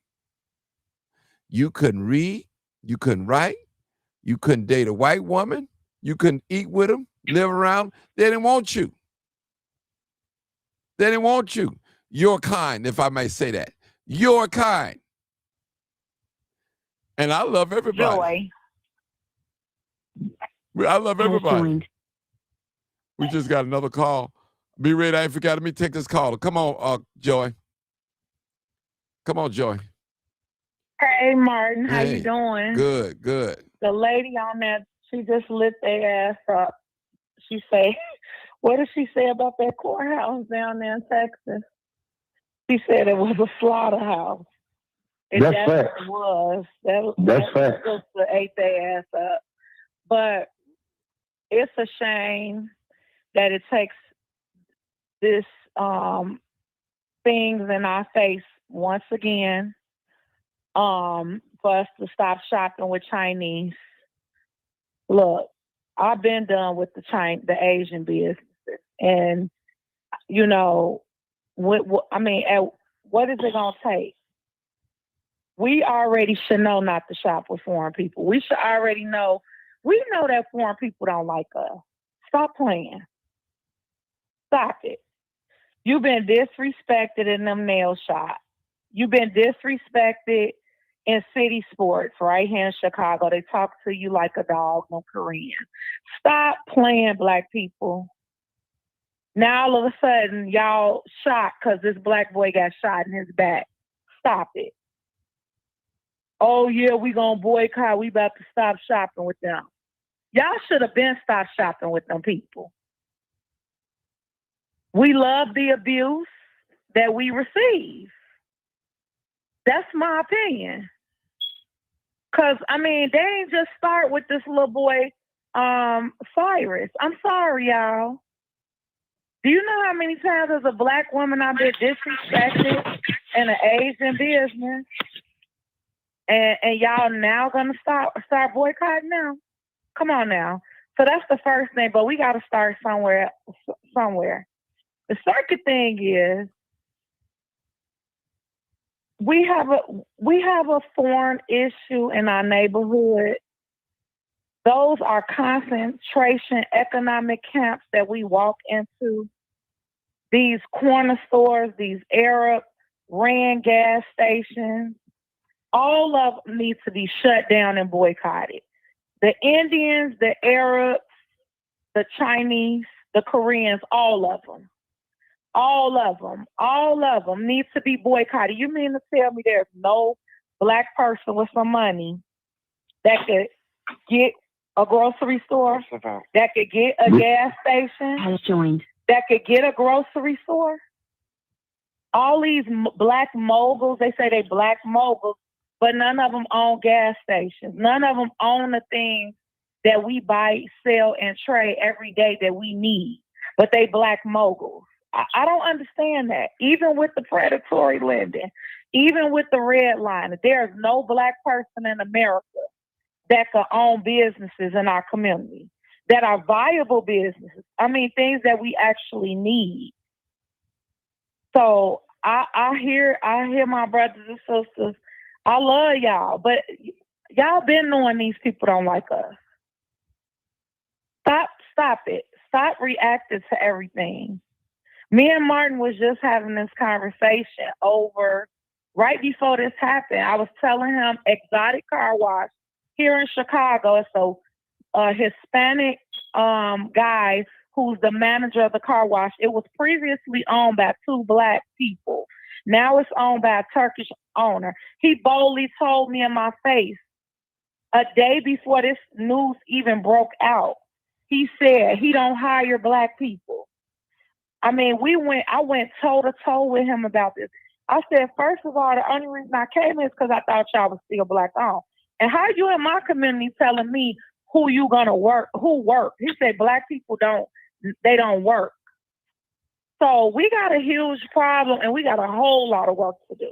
You couldn't read, you couldn't write, You couldn't date a white woman. You couldn't eat with them, live around. They didn't want you. They didn't want you. Your kind, if I may say that. Your kind. And I love everybody. Joy. I love Has everybody. joined. We just got another call. Be ready. I ain't forgot. Let me take this call. Come on, Joy. Come on, Joy. Hey, Martin. How Hey, you doing? Good, good. The lady on that, she just lit their ass up. She say, what did she say about that courthouse down there in Texas? She said it was a slaughterhouse. That's That's fact. what it was. That's fact. Just ate their ass up. But it's a shame that it takes this things in our face once again for us to stop shopping with Chinese. Look, I've been done with the Asian businesses, and you know, what is it gonna take? We already should know not to shop with foreign people. We should already know. We know that foreign people don't like us. Stop playing. Stop it. You've been disrespected in them nail shops. You've been disrespected in city sports right here in Chicago. They talk to you like a dog on Korean. Stop playing, black people. Now all of a sudden, y'all shocked because this black boy got shot in his back. Stop it. Oh, yeah, we going to boycott. We about to stop shopping with them. Y'all should have been stopped shopping with them people. We love the abuse that we receive. That's my opinion. Because, I mean, they ain't just start with this little boy, Cyrus. I'm sorry, y'all. Do you know how many times as a black woman I've been disrespected in an Asian business? And y'all now going to start boycotting now? Come on now. So that's the first thing, but we got to start somewhere. The second thing is we have a foreign issue in our neighborhood. Those are concentration economic camps that we walk into. These corner stores, these Arab ran gas stations, all of them need to be shut down and boycotted. The Indians, the Arabs, the Chinese, the Koreans, all of them need to be boycotted. You mean to tell me there's no black person with some money that could get a grocery store, that could get a gas station, Has joined. that could get a grocery store? All these black moguls, they say they black moguls, but none of them own gas stations. None of them own the things that we buy, sell, and trade every day that we need. But they black moguls. I don't understand that. Even with the predatory lending, even with the red line, there's no black person in America that can own businesses in our community that are viable businesses. I mean, things that we actually need. So I hear my brothers and sisters. I love y'all, but y'all been knowing these people don't like us. Stop it. Stop reacting to everything. Me and Martin was just having this conversation over right before this happened. I was telling him Exotic Car Wash here in Chicago. So a Hispanic guy who's the manager of the car wash. It was previously owned by two black people. Now it's owned by a Turkish owner. He boldly told me in my face a day before this news even broke out. He said he don't hire black people. I mean, I went toe to toe with him about this. I said, first of all, the only reason I came is because I thought y'all was still black owned. And how you in my community telling me who you gonna work, who work? He said black people don't work. So we got a huge problem and we got a whole lot of work to do.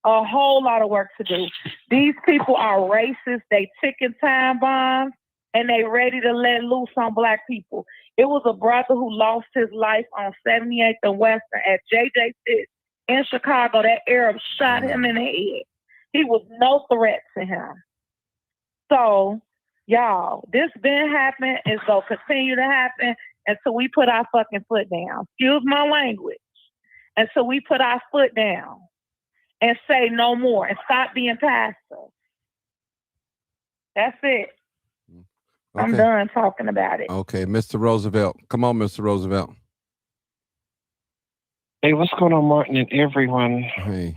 A whole lot of work to do. These people are racist, they ticking time bombs, and they ready to let loose on black people. It was a brother who lost his life on 78th and Western at JJ Fitz in Chicago. That Arab shot him in the head. He was no threat to him. So Y'all, this been happening. It's going to continue to happen until we put our fucking foot down. Excuse my language. Until we put our foot down and say no more and stop being passive. That's it. Okay. I'm done talking about it. Okay, Mr. Roosevelt. Come on, Mr. Roosevelt. Hey, what's going on, Martin and everyone? Hey.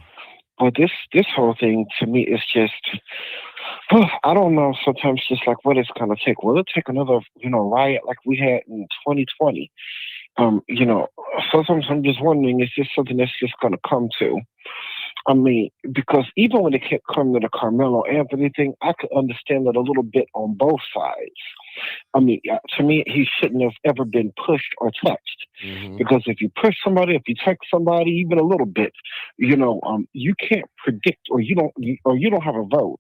Well, this whole thing to me is just, I don't know. Sometimes just like what it's gonna take. Will it take another, riot like we had in 2020? Sometimes I'm just wondering, is this something that's just gonna come to? I mean, because even when it kept coming to the Carmelo Anthony thing, I could understand it a little bit on both sides. I mean, to me, he shouldn't have ever been pushed or touched. Mm-hmm. Because if you push somebody, if you touch somebody, even a little bit, you can't predict, or you don't have a vote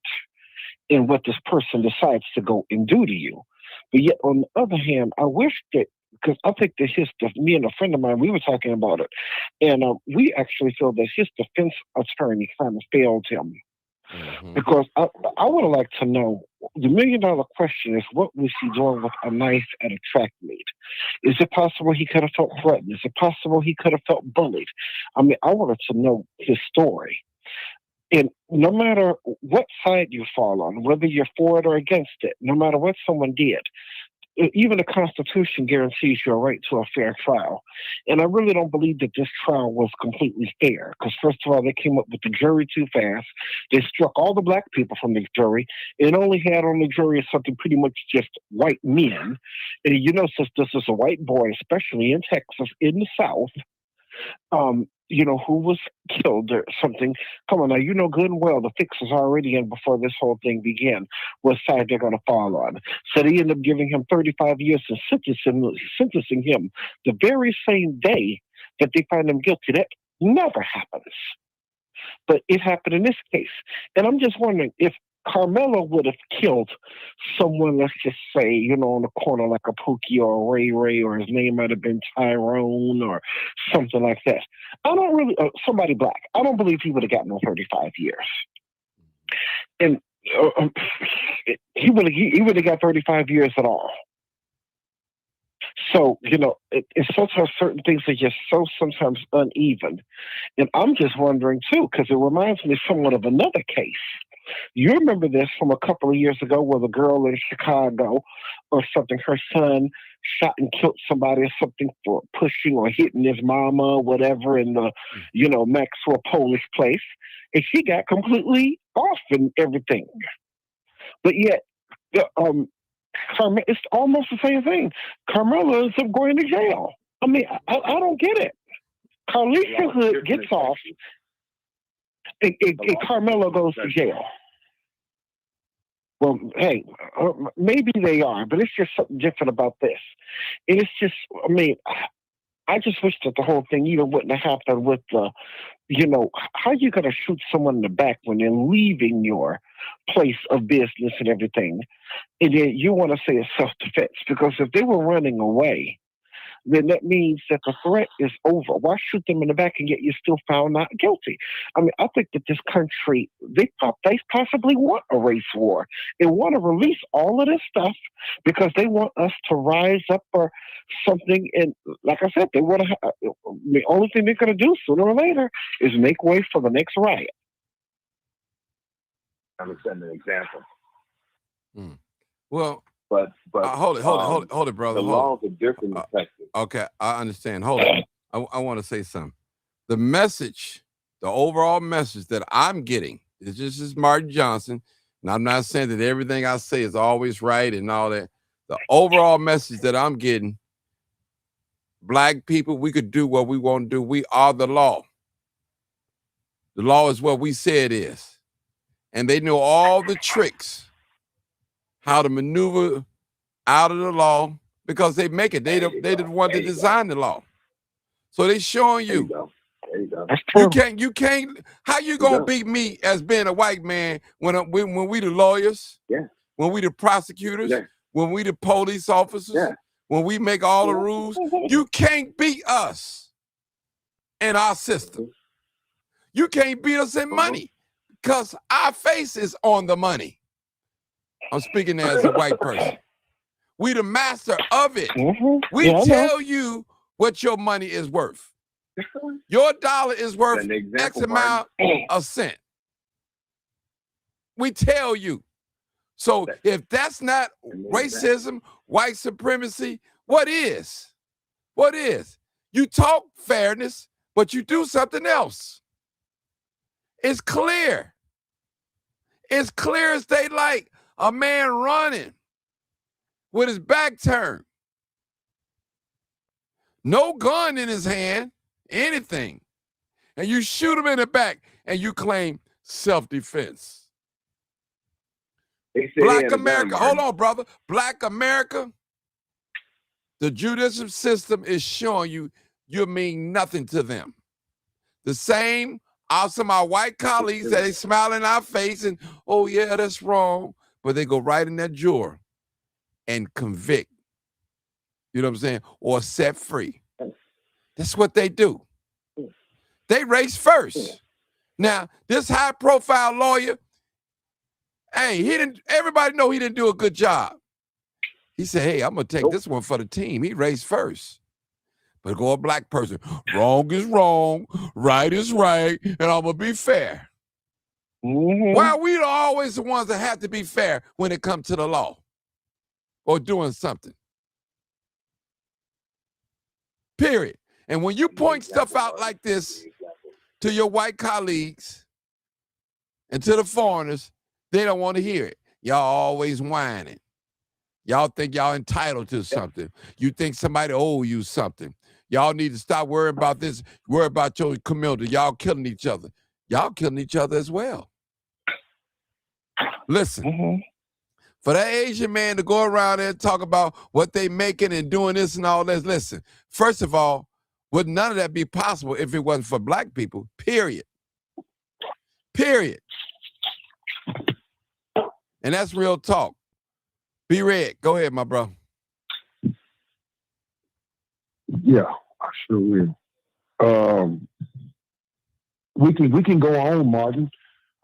in what this person decides to go and do to you. But yet, on the other hand, I wish that, because I think that me and a friend of mine, we were talking about it, and we actually feel that his defense attorney kind of failed him. Mm-hmm. Because I would have liked to know, the $1 million question is, what was he doing with a knife at a track meet? Is it possible he could have felt threatened? Is it possible he could have felt bullied? I mean, I wanted to know his story. And no matter what side you fall on, whether you're for it or against it, no matter what someone did, even the Constitution guarantees your right to a fair trial. And I really don't believe that this trial was completely fair, because first of all, they came up with the jury too fast. They struck all the black people from the jury and only had on the jury something pretty much just white men. And since this is a white boy, especially in Texas, in the South, who was killed or something. Come on now, good and well the fix is already in before this whole thing began, what side they're going to fall on. So they ended up giving him 35 years and sentencing him the very same day that they find him guilty. That never happens. But it happened in this case. And I'm just wondering, if Carmelo would have killed someone, let's just say, on the corner like a Pookie or a Ray Ray, or his name might have been Tyrone or something like that. Somebody black. I don't believe he would have gotten no 35 years. And he would have got 35 years at all. So, it's sometimes certain things are just so sometimes uneven. And I'm just wondering, too, because it reminds me somewhat of another case. You remember this from a couple of years ago, where the girl in Chicago or something, her son shot and killed somebody or something for pushing or hitting his mama or whatever in the, Maxwell Polish place. And she got completely off and everything. But yet, it's almost the same thing. Carmelo ends up going to jail. I mean, I don't get it. Carlisha Hood gets off, and Carmelo goes to jail. Well, hey, maybe they are, but it's just something different about this. And it's just, I just wish that the whole thing even wouldn't have happened with the, how you going to shoot someone in the back when they're leaving your place of business and everything, and then you want to say it's self-defense, because if they were running away, then that means that the threat is over. Why shoot them in the back and yet you're still found not guilty? I mean, I think that this country, they possibly want a race war. They want to release all of this stuff because they want us to rise up or something. And like I said, they want to. The only thing they're going to do sooner or later is make way for the next riot. I'm going to send an example. Well, but hold it, brother. The laws are different in Texas. Okay, I understand. Hold on. I want to say something. The message, the overall message that I'm getting, this is Martin Johnson, and I'm not saying that everything I say is always right and all that. The overall message that I'm getting, black people, we could do what we want to do. We are the law. The law is what we say it is. And they know all the tricks, how to maneuver out of the law, because they make it. They're the one that designed the law. So they showing you. There you go. You can't. How you gonna beat me as being a white man when we the lawyers? Yeah. When we the prosecutors? Yeah. When we the police officers? Yeah. When we make all the rules? You can't beat us in our system. You can't beat us in money, because our face is on the money. I'm speaking as a white person. We the master of it. We Yeah, I know. tell you what your money is worth. Your dollar is worth X amount of cent. We tell you. So if that's not racism, white supremacy, what is? What is? You talk fairness, but you do something else. It's clear. It's clear as daylight. A man running with his back turned. No gun in his hand, anything. And you shoot him in the back and you claim self-defense. Black America, hold on, brother. Black America, the judicial system is showing you mean nothing to them. The same, also my white colleagues that they smile in our face and, oh yeah, that's wrong. But they go right in that drawer and convict. You know what I'm saying? Or set free. That's what they do. They race first. Now, this high profile lawyer, hey, everybody know he didn't do a good job. He said, hey, I'm gonna take this one for the team. He raced first. But go a black person, wrong is wrong, right is right, and I'm gonna be fair. Why are we always the ones that have to be fair when it comes to the law or doing something? Period. And when you point stuff out like this to your white colleagues and to the foreigners, they don't want to hear it. Y'all always whining. Y'all think y'all entitled to something. You think somebody owe you something. Y'all need to stop worrying about this, worry about your community. Y'all killing each other. Y'all killing each other as well. Listen, for that Asian man to go around there and talk about what they making and doing this and all this, listen, first of all, would none of that be possible if it wasn't for black people, period. Period. And that's real talk. Be Red, go ahead, my bro. Yeah, I sure will. We can go on, Martin.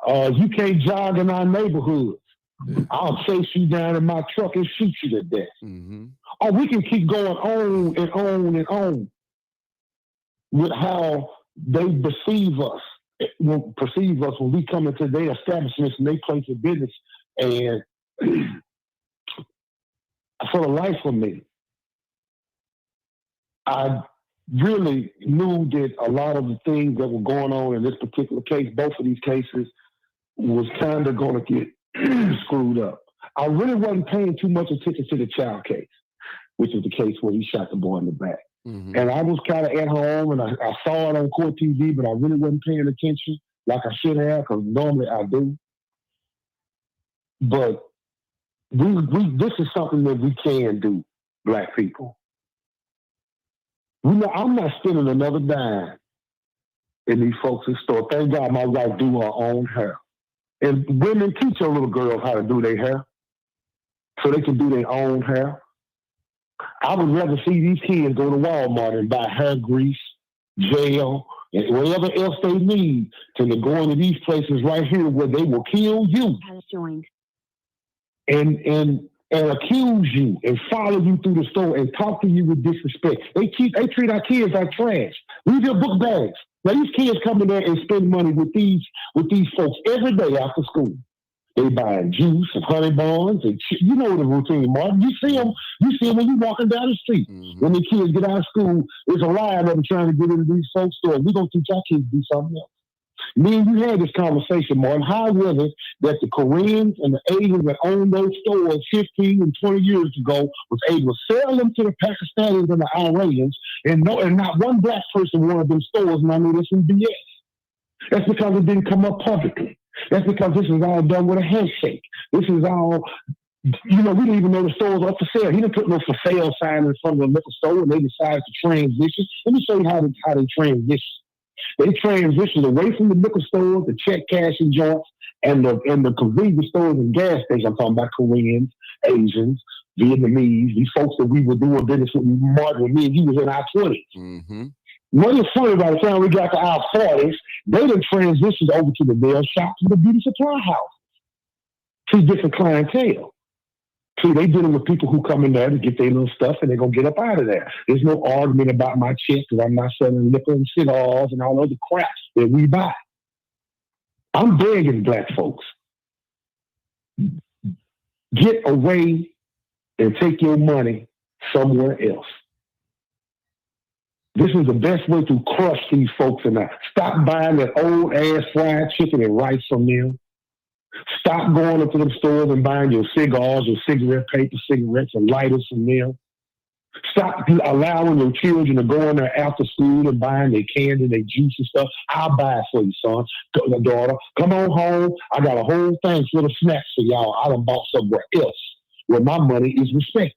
You can't jog in our neighborhoods. Yeah. I'll chase you down in my truck and shoot you to death. Or we can keep going on and on and on with how they perceive us when we come into their establishments and they place of business. And for the life of me, I really knew that a lot of the things that were going on in this particular case, both of these cases, was kind of going to get screwed up. I really wasn't paying too much attention to the child case, which is the case where he shot the boy in the back. And I was kind of at home and I saw it on court TV, but I really wasn't paying attention like I should have, because normally I do. But this is something that we can do, black people. I'm not spending another dime in these folks' store. Thank God my wife do her own hair. And women teach your little girls how to do their hair so they can do their own hair. I would rather see these kids go to Walmart and buy hair grease, gel, and whatever else they need to go into these places right here where they will kill you and accuse you and follow you through the store and talk to you with disrespect. They treat our kids like trash. Leave your book bags. Now these kids come in there and spend money with these folks every day after school. They buying juice and honey buns and you know the routine, Martin. You see them when you're walking down the street. When the kids get out of school, there's a line of them trying to get into these folks' stores. We're going to teach our kids to do something else. Me and you had this conversation, Martin. How was it that the Koreans and the Asians that owned those stores 15 and 20 years ago was able to sell them to the Pakistanis and the Iranians, and not one black person wanted them stores, and I knew this was BS. That's because it didn't come up publicly. That's because this is all done with a handshake. This is all, we didn't even know the stores were up for sale. He didn't put no for sale sign in front of the liquor store, and they decided to transition. Let me show you how they transition. They transitioned away from the liquor stores, the check cashing joints, and the convenience stores and gas stations. I'm talking about Koreans, Asians, Vietnamese, these folks that we were doing business with, Martin and me, and he was in our 20s. What is funny, by the time we got to our 40s, they done transitioned over to the nail shops and the beauty supply house. See, different clientele. See, they dealing with people who come in there to get their little stuff and they're going to get up out of there. There's no argument about my check because I'm not selling liquor and cigars and all other crap that we buy. I'm begging black folks, get away and take your money somewhere else. This is the best way to crush these folks and stop buying that old ass fried chicken and rice from them. Stop going into them stores and buying your cigars, your cigarette paper, cigarettes, and lighters from them. Stop allowing your children to go in there after school and buying their candy, their juice and stuff. I'll buy it for you, son. Daughter, come on home. I got a whole thing full of snacks for y'all. I done bought somewhere else where my money is respected.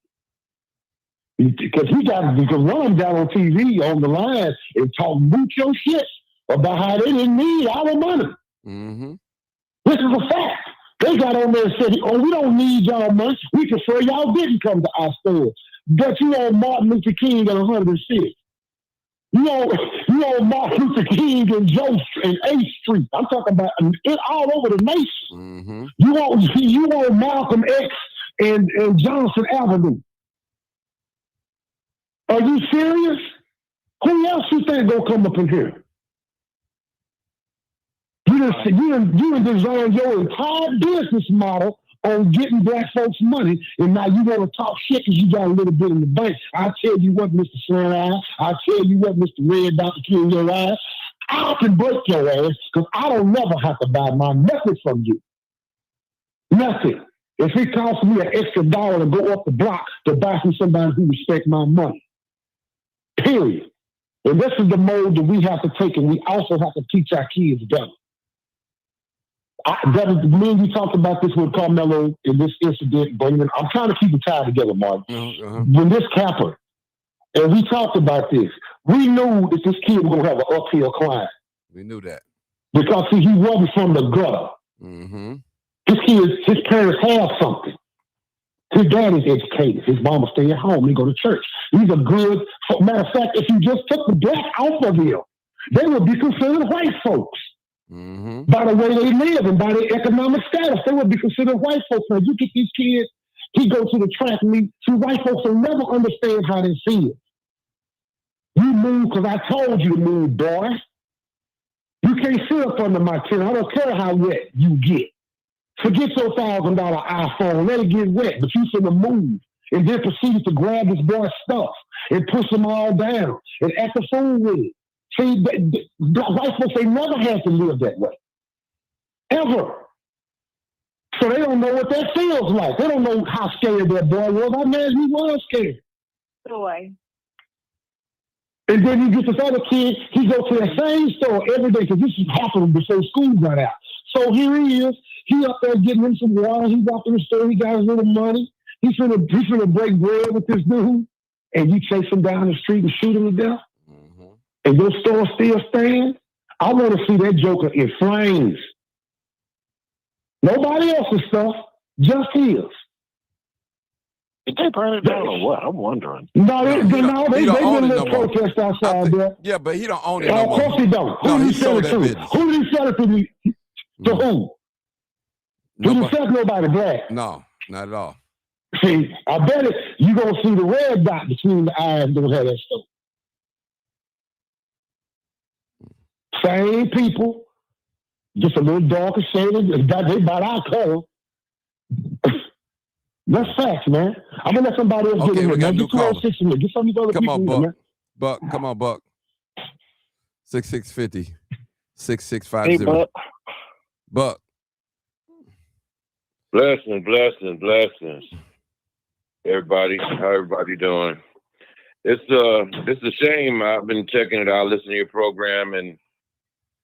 Because one got on TV on the line and talk mucho shit about how they didn't need our money. Mm-hmm. This is a fact. They got on there and said, we don't need y'all money. We prefer y'all didn't come to our store. But you on Martin Luther King at 106. You on Martin Luther King and Joe and 8th Street. I'm talking about it all over the nation. Mm-hmm. You on Malcolm X and Johnson Avenue. Are you serious? Who else you think gonna come up in here? You designed your entire business model on getting black folks money, and now you want to talk shit because you got a little bit in the bank. I tell you what, Mr. Slant Eye. I tell you what, Mr. Red Dr. Kill Your Eyes. I can break your ass because I don't never have to buy nothing from you. Nothing. If it costs me an extra $1 to go up the block to buy from somebody who respects my money. Period. And this is the mode that we have to take, and we also have to teach our kids better. Me and you talked about this with Carmelo in this incident, I'm trying to keep it tied together, Mark. Uh-huh. When this happened, and we talked about this, we knew that this kid was going to have an uphill climb. We knew that. Because, see, he wasn't from the gutter. Mm-hmm. His parents have something. His dad is educated. His mama stay at home. They go to church. He's a good... Matter of fact, if you just took the black off of him, they would be considered white folks. Mm-hmm. By the way they live and by their economic status, they would be considered white folks. Now, you get these kids, he goes to the track meet. See, white folks will never understand how they feel. You move because I told you to move, boy. You can't sit up under my tent. I don't care how wet you get. Forget your $1,000 iPhone. Let it get wet, but you finna move. And then proceeded to grab this boy's stuff and push them all down and act a fool with it. See, white folks, they never had to live that way. Ever. So they don't know what that feels like. They don't know how scared that boy was. I imagine he was scared. Boy. And then you get this other kid, he goes to that same store every day because this is happening before school got out. So here he is. He up there getting him some water. He walked in the store. He got his little money. He's finna break bread with this dude. And you chase him down the street and shoot him to death. Mm-hmm. And your store still stands. I want to see that joker in flames. Nobody else's stuff, just his. Did they burn it down or what? I'm wondering. No, they did a protest outside there. Yeah, but he don't own it no more. Of course he don't. No, Who he did he sell it to? business. Who did he sell it to? To who? He didn't sell nobody black. No, not at all. See, I bet you're going to see the red dot between the eyes that have that stuff. Same people, just a little darker shaded. They about our color. That's facts, man. I'm going to let somebody else get in here. Get 206 in here. Get some of these other people in here, man. Buck, come on, Buck. 6650. 6650. Hey, Buck. Buck. Blessings. Everybody, how everybody doing? It's a shame. I've been checking it out, listening to your program, and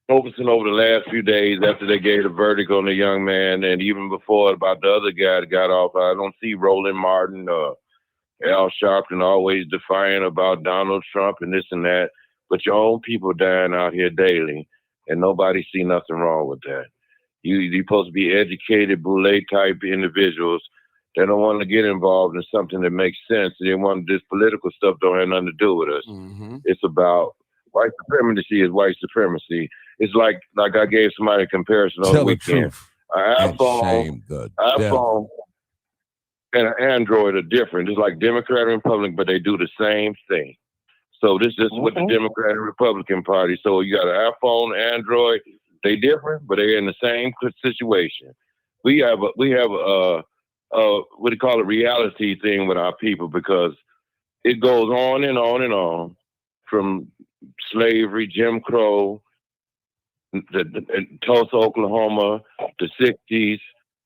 focusing over the last few days after they gave the verdict on the young man, and even before about the other guy that got off. I don't see Roland Martin or Al Sharpton always defiant about Donald Trump and this and that, but your own people dying out here daily, and nobody see nothing wrong with that. You're supposed to be educated, boule type individuals. They don't want to get involved in something that makes sense. They want this political stuff don't have nothing to do with us. Mm-hmm. It's about white supremacy is white supremacy. It's like I gave somebody a comparison on the weekend. And shame the devil. And an Android are different. It's like Democrat and Republican, but they do the same thing. So this is with the Democrat and Republican Party. So you got an iPhone, Android. They different, but they're in the same situation. We have what do you call it, reality thing with our people, because it goes on and on and on, from slavery, Jim Crow, Tulsa, Oklahoma, the 60s,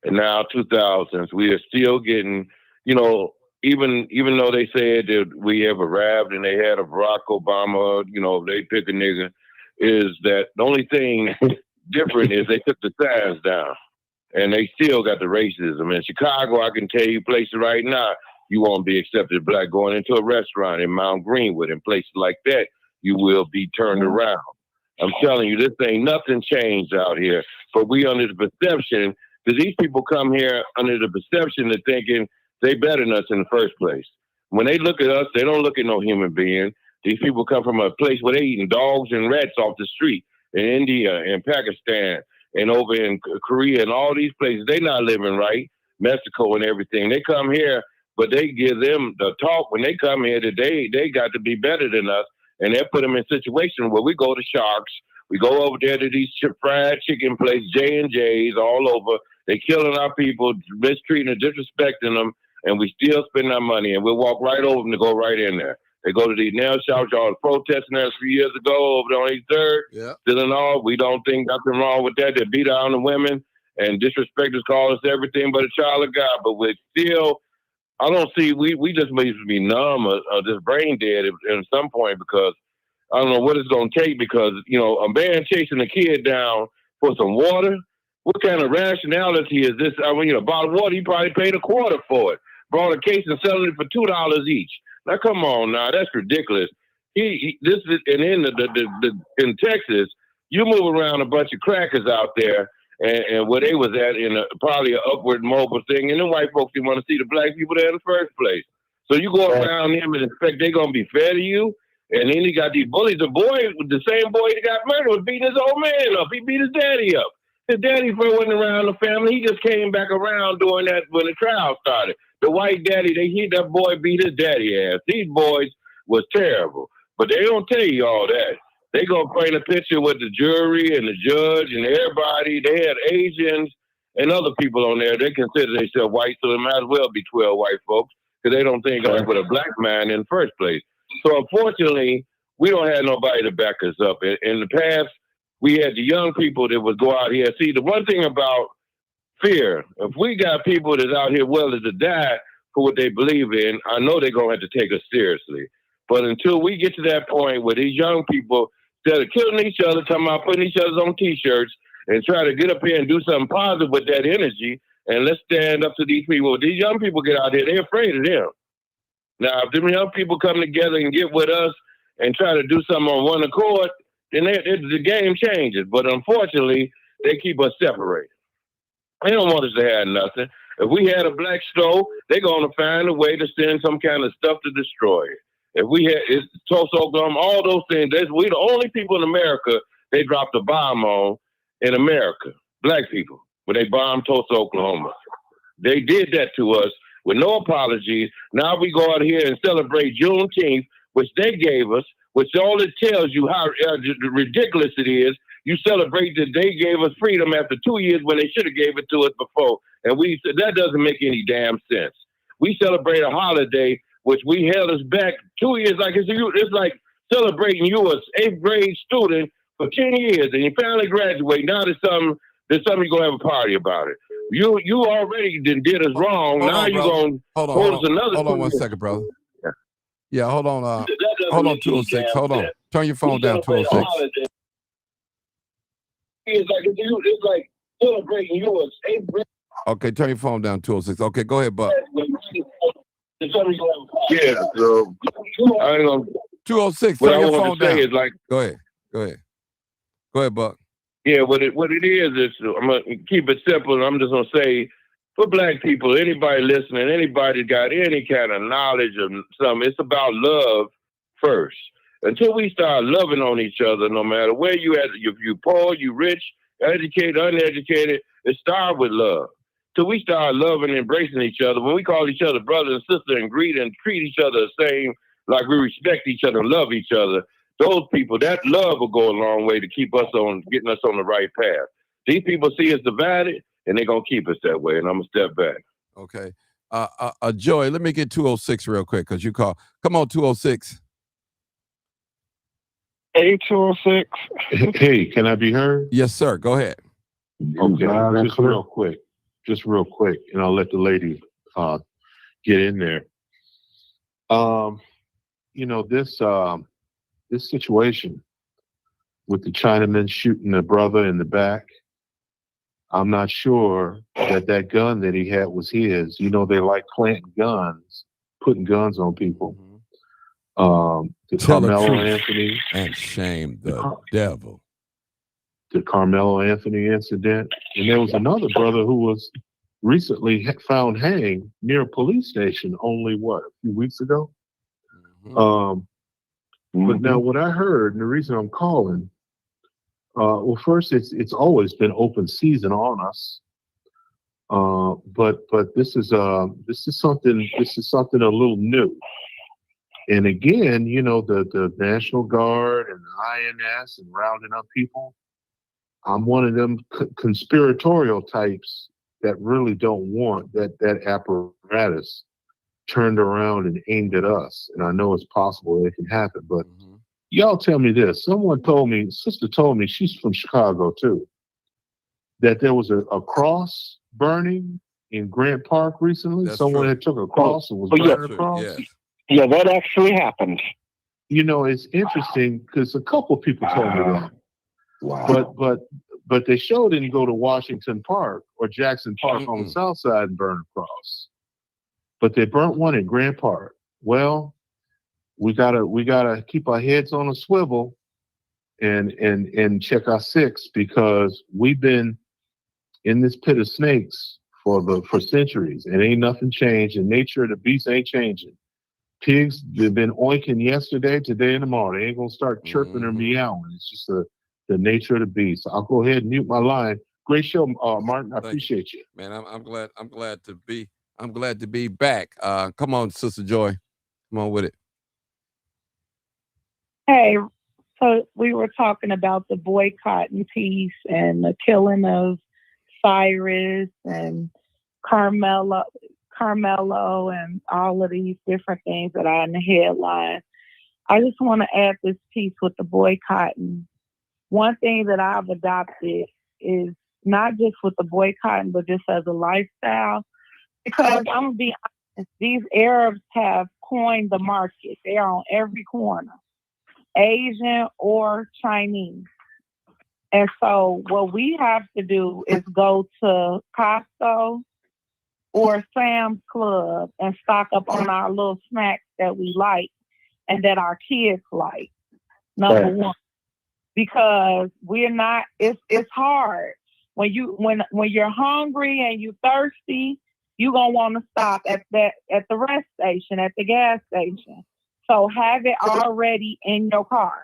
and now 2000s. We are still getting, even though they said that we have arrived and they had a Barack Obama, they pick a nigga, is that the only thing different is they took the signs down and they still got the racism. In Chicago, I can tell you places right now, you won't be accepted black going into a restaurant in Mount Greenwood and places like that, you will be turned around. I'm telling you, this ain't nothing changed out here, but we under the perception, because these people come here under the perception of thinking they better than us in the first place. When they look at us, they don't look at no human being. These people come from a place where they eating dogs and rats off the street in India and Pakistan and over in Korea and all these places. They not living right, Mexico and everything. They come here, but they give them the talk when they come here that they got to be better than us, and they put them in situations where we go to Sharks, we go over there to these fried chicken places, J&J's all over. They killing our people, mistreating and disrespecting them, and we still spend our money, and we'll walk right over them to go right in there. They go to these nail shops, y'all protesting there a few years ago over on 83rd, still and all. We don't think nothing wrong with that. They beat down the women and disrespect us, call us everything but a child of God. But we're still, I don't see, we just may be numb or just brain dead at some point, because I don't know what it's going to take, because, a man chasing a kid down for some water, what kind of rationality is this? I mean, a bottle of water, he probably paid $0.25 for it. Brought a case and selling it for $2 each. Now, come on, now that's ridiculous. This is, and in Texas, you move around a bunch of crackers out there, and where they was at in probably an upward mobile thing, and the white folks didn't want to see the black people there in the first place. So you go around them and expect they're gonna be fair to you, and then you got these bullies. The same boy that got murdered was beating his old man up. He beat his daddy up. His daddy wasn't around the family. He just came back around doing that when the trial started. The white daddy, that boy beat his daddy ass. These boys was terrible. But they don't tell you all that. They gonna paint a picture with the jury and the judge and everybody. They had Asians and other people on there. They consider themselves white, so it might as well be 12 white folks, because they don't think like with a black man in the first place. So unfortunately, we don't have nobody to back us up. In the past, we had the young people that would go out here. See, the one thing about fear, if we got people that's out here willing to die for what they believe in, I know they're going to have to take us seriously. But until we get to that point where these young people, instead of killing each other, talking about putting each other on T-shirts and try to get up here and do something positive with that energy, and let's stand up to these people. These young people get out here, they're afraid of them. Now, if them young people come together and get with us and try to do something on one accord, then the game changes. But unfortunately, they keep us separated. They don't want us to have nothing. If we had a black stove, they're going to find a way to send some kind of stuff to destroy it. If we had Tulsa, Oklahoma, all those things, we the only people in America they dropped a bomb on in America. Black people, when they bombed Tulsa, Oklahoma. They did that to us with no apologies. Now we go out here and celebrate Juneteenth, which they gave us, which all it tells you how ridiculous it is. You celebrate that they gave us freedom after 2 years when they should have gave it to us before. And we said that doesn't make any damn sense. We celebrate a holiday which we held us back 2 years. Like it's like celebrating you as 8th grade student for 10 years and you finally graduate. Now there's something you're gonna have a party about it. You already did us wrong. Now you're gonna hold us another. Hold on 1 second, brother. Yeah, hold on. Hold on, 206. Hold on. Turn your phone down, 206. It's like celebrating you as 8th grade. Okay, turn your phone down, 206. Okay, go ahead, Buck. Yeah, so I ain't gonna. 206. Turn your phone down. Is like, go ahead, Buck. Yeah, what it is I'm gonna keep it simple. And I'm just gonna say, for black people, anybody listening, anybody got any kind of knowledge of something, it's about love first. Until we start loving on each other, no matter where you at, if you poor, you rich, educated, uneducated. It started with love. So we started loving and embracing each other. When we call each other brother and sister and greet and treat each other the same, like we respect each other and love each other, those people, that love will go a long way to keep us on, getting us on the right path. These people see us divided, and they're going to keep us that way, and I'm going to step back. Okay. Joy, let me get 206 real quick, because you call. Come on, 206. Hey, 206. Hey, can I be heard? Yes, sir. Go ahead. Okay, just real quick. And I'll let the lady get in there. This situation with the Chinaman shooting the brother in the back, I'm not sure that gun that he had was his. You know, they like planting guns, putting guns on people. The Carmelo Anthony and shame the devil. The Carmelo Anthony incident, and there was another brother who was recently found hanged near a police station only a few weeks ago. But now what I heard, and the reason I'm calling, well, first it's always been open season on us. But this is something a little new. And again, you know, the National Guard and the INS and rounding up people. I'm one of them conspiratorial types that really don't want that apparatus turned around and aimed at us. And I know it's possible it can happen, but y'all tell me this. Sister told me, she's from Chicago too, that there was a cross burning in Grant Park recently. Someone had took a cross and was burning a cross. Yeah, that actually happened. You know, it's interesting because a couple of people told me that. Wow. But they sure didn't go to Washington Park or Jackson Park on the south side and burn a cross. But they burnt one in Grant Park. Well, we gotta keep our heads on a swivel and check our six, because we've been in this pit of snakes for centuries, and ain't nothing changed. The nature of the beast ain't changing. Pigs, they've been oinking yesterday, today, and tomorrow. They ain't gonna start chirping or meowing. It's just the nature of the beast. I'll go ahead and mute my line. Great show, Martin. I appreciate you. Man, I'm glad to be back. Come on, Sister Joy. Come on with it. Hey, so we were talking about the boycotting piece and the killing of Cyrus and Carmelo and all of these different things that are in the headline. I just want to add this piece with the boycotting. One thing that I've adopted is not just with the boycotting, but just as a lifestyle. Because I'm going to be honest, these Arabs have coined the market. They're on every corner, Asian or Chinese. And so what we have to do is go to Costco or Sam's Club and stock up on our little snacks that we like and that our kids like. Number one, because we're not. It's hard when you're hungry and you're thirsty. You're gonna want to stop at the rest station, at the gas station. So have it already in your car.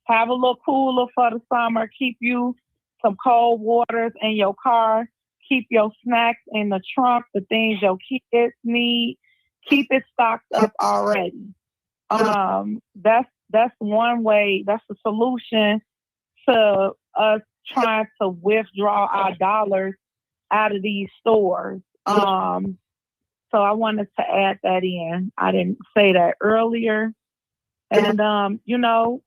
Have a little cooler for the summer. Keep you some cold waters in your car. Keep your snacks in the trunk, the things your kids need. Keep it stocked up already. That's one way. That's the solution to us trying to withdraw our dollars out of these stores. So I wanted to add that in. I didn't say that earlier. And, you know,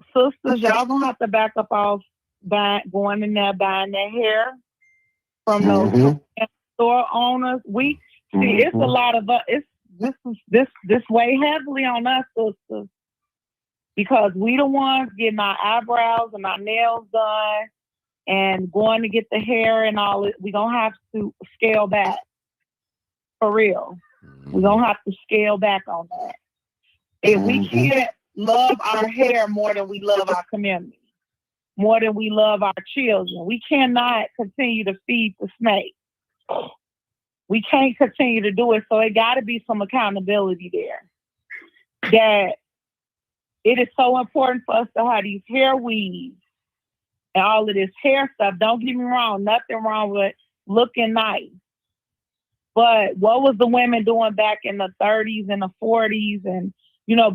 sisters, y'all gonna have to back up off going in there buying their hair from those store owners. We see it's a lot of us. This weigh heavily on us, sisters, because we the ones getting our eyebrows and our nails done and going to get the hair and all it. We gonna have to scale back for real. We gonna have to scale back on that. If we can't love our hair more than we love our community, more than we love our children, we cannot continue to feed the snake. We can't continue to do it. So it got to be some accountability there. That it is so important for us to have these hair weaves and all of this hair stuff. Don't get me wrong, nothing wrong with looking nice. But what was the women doing back in the 30s and the 40s and,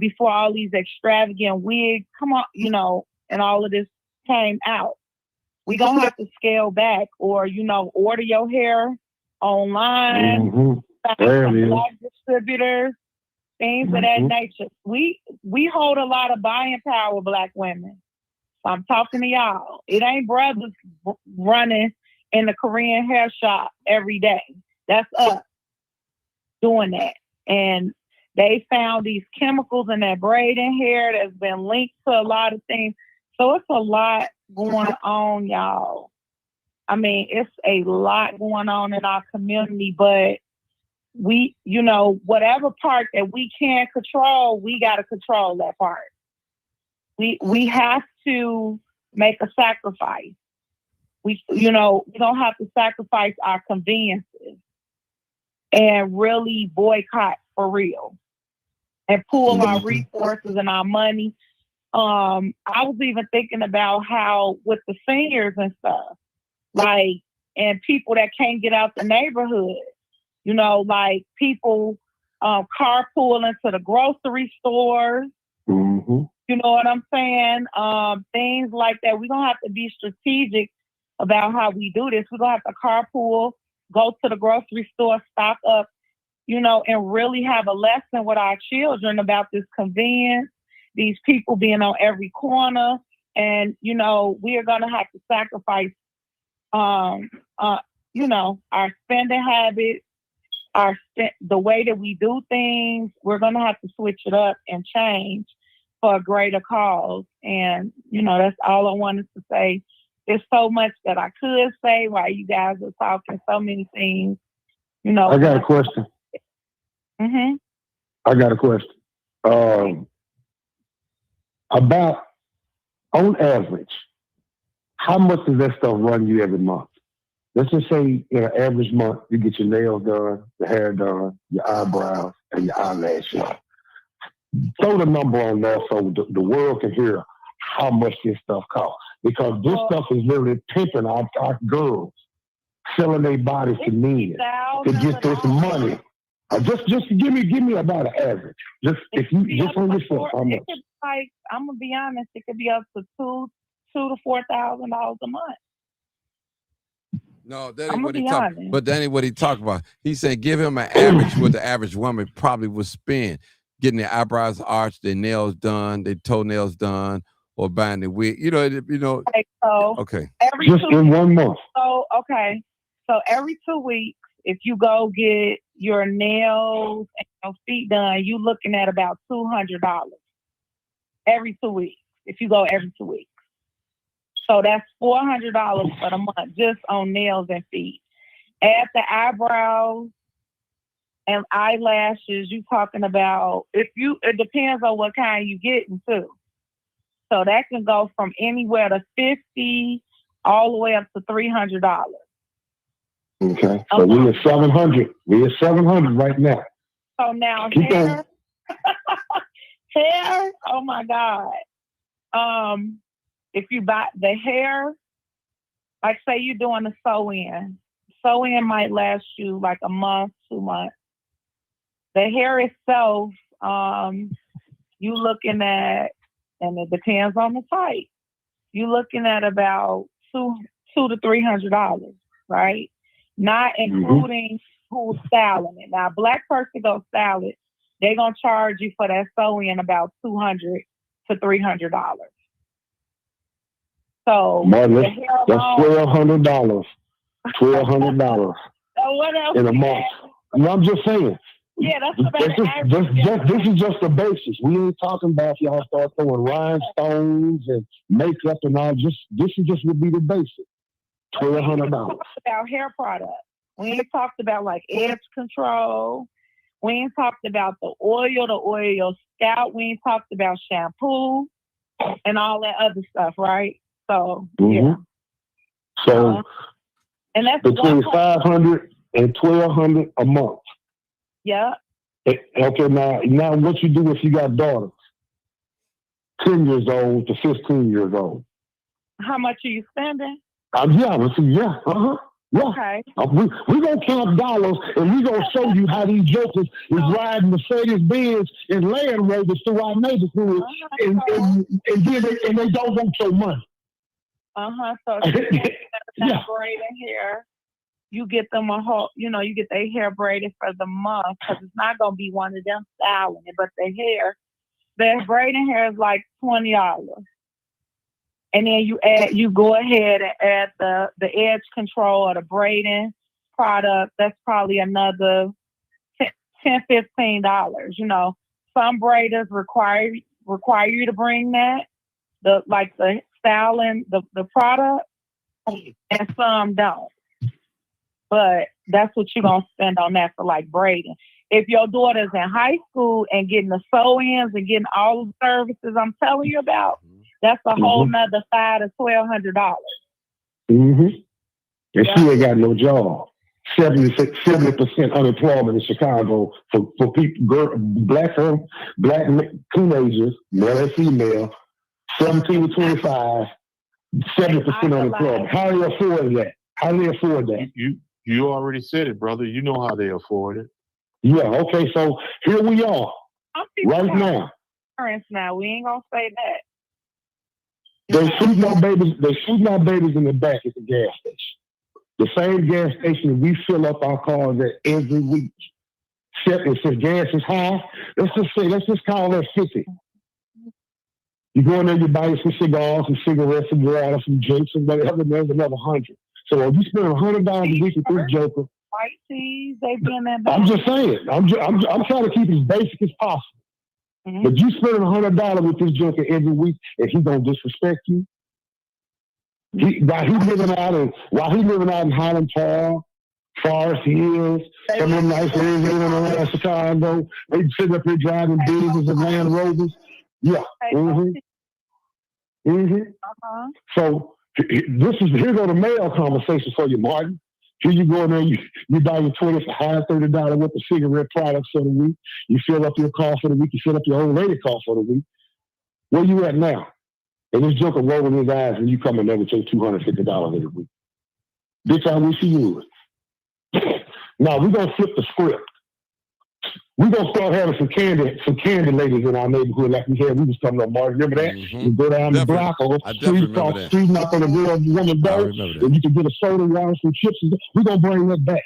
before all these extravagant wigs, come on, and all of this came out? We gonna have to scale back or, order your hair online, from black distributors, things of that nature. We hold a lot of buying power, Black women. So I'm talking to y'all. It ain't brothers running in the Korean hair shop every day. That's us doing that. And they found these chemicals in that braiding hair that's been linked to a lot of things. So it's a lot going on, y'all. I mean, it's a lot going on in our community, but we, whatever part that we can't control, we got to control that part. We have to make a sacrifice. We don't have to sacrifice our conveniences and really boycott for real and pool our resources and our money. I was even thinking about how with the seniors and stuff, and people that can't get out the neighborhood, people carpooling to the grocery stores. You know what I'm saying? Things like that. We're going to have to be strategic about how we do this. We're going to have to carpool, go to the grocery store, stock up, and really have a lesson with our children about this convenience, these people being on every corner. And, we are going to have to sacrifice, our spending habits, the way that we do things. We're going to have to switch it up and change for a greater cause. And, that's all I wanted to say. There's so much that I could say while you guys are talking, so many things, I got a question. I got a question. About, on average, how much does that stuff run you every month? Let's just say in an average month, you get your nails done, your hair done, your eyebrows, and your eyelashes. Throw the number on there so the world can hear how much this stuff costs. Because this stuff is really pimping our girls, selling their bodies to men to get this money. Just give me about an average. Just on yourself, how much? I'm gonna be honest, it could be up to $2,000 to $4,000 a month. No, that ain't what he talk. But that ain't what he talked about. He said, give him an average what the average woman probably would spend getting their eyebrows arched, their nails done, their toenails done, or buying the wig. Okay, so okay. Just in 1 month. So every 2 weeks, if you go get your nails and your feet done, you looking at about $200 every 2 weeks. If you go every 2 weeks. So that's $400 for the month just on nails and feet. Add the eyebrows and eyelashes, you talking about, it depends on what kind you getting too. So that can go from anywhere to $50 all the way up to $300. Okay. So we at 700. We at 700 right now. So now hair, oh my God. If you buy the hair, like say you're doing a sew-in might last you like a month, 2 months. The hair itself, you looking at, and it depends on the type, you're looking at about $200 to $300, right? Not including who's styling it. Now, a Black person goes style it, they're gonna charge you for that sew-in about $200 to $300. So that's $1,200. $1,200 in a month. No, I'm just saying. Yeah, this is just the basics. We ain't talking about if y'all start throwing rhinestones and makeup and all. This is just would be the basic. $1,200. About hair products. We ain't talked about like edge control. We ain't talked about the oil scalp. We ain't talked about shampoo and all that other stuff, right? So yeah. So and that's between $500 and $1,200 a month. Yeah. Okay, now what you do if you got daughters? 10 years old to 15 years old. How much are you spending? Yeah. Okay. We gonna count dollars, and we gonna show you how these jokers is riding Mercedes-Benz and Land Rovers through our neighborhood, and they don't want your money. So braiding hair, you get them a whole, you get their hair braided for the month, because it's not gonna be one of them styling it, but their braiding hair is like $20. And then you go ahead and add the edge control or the braiding product. That's probably another $10, $15. Some braiders require you to bring that, the styling, the product, and some don't. But that's what you're gonna spend on that for like braiding. If your daughter's in high school and getting the sew-ins and getting all the services I'm telling you about, that's a whole nother $500 to $1,200. And she ain't got no job. 70% unemployment in Chicago for people, black teenagers, male and female, 17 to 25, 70% unemployment. How do they afford that? You already said it, brother. You know how they afford it. Yeah. Okay. So here we are, right now. Now we ain't gonna say that. They shooting our babies in the back at the gas station. The same gas station that we fill up our cars at every week. Except since gas is high, let's just call that 50. You go in there, you buy some cigars, some cigarettes, some water, some drinks, and whatever, there's another 100. So if you spend $100 a week with this joker, white teas, they've been in I'm just saying, I'm trying to keep it as basic as possible. But you spending $100 with this joker every week, and he gonna disrespect you. While he living out in Highland Park, Forest Hills, some of them nice areas around Chicago, they sitting up here driving Bentley's and Land Rovers. Yeah. So here go the male conversation for you, Martin. Here you go in there, you buy your $20 for high $30 worth of cigarette products for the week. You fill up your car for the week. You fill up your old lady car for the week. Where you at now? And this joker rolling his eyes and you come in there with your $250 every week. Bitch, I wish you would. Now we're gonna flip the script. We're gonna start having some candy ladies in our neighborhood like we was talking about, Martin. Remember that? You go down the block or street knock on the real woman door, and you can get a soda, water, some chips. We're gonna bring that back.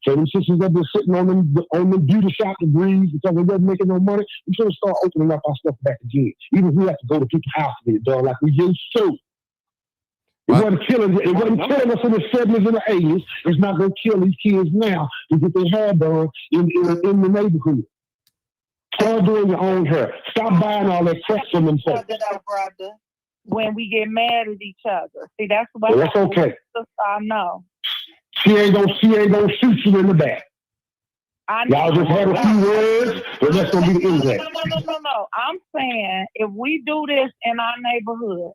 So them sisters that been sitting on them beauty shop degrees because they wasn't making no money, we should start opening up our stuff back again. Even if we have to go to people's house to get it done like we used to. It wasn't killing us in the 70s and the 80s. It's not going to kill these kids now to get their hair done in the neighborhood. Start doing your own hair. Stop buying all that crap from them folks. When we get mad at each other. See, that's what that's okay. I know. She ain't gonna shoot you in the back. Y'all just had a few words, but that's gonna be the end of that. No. I'm saying if we do this in our neighborhood,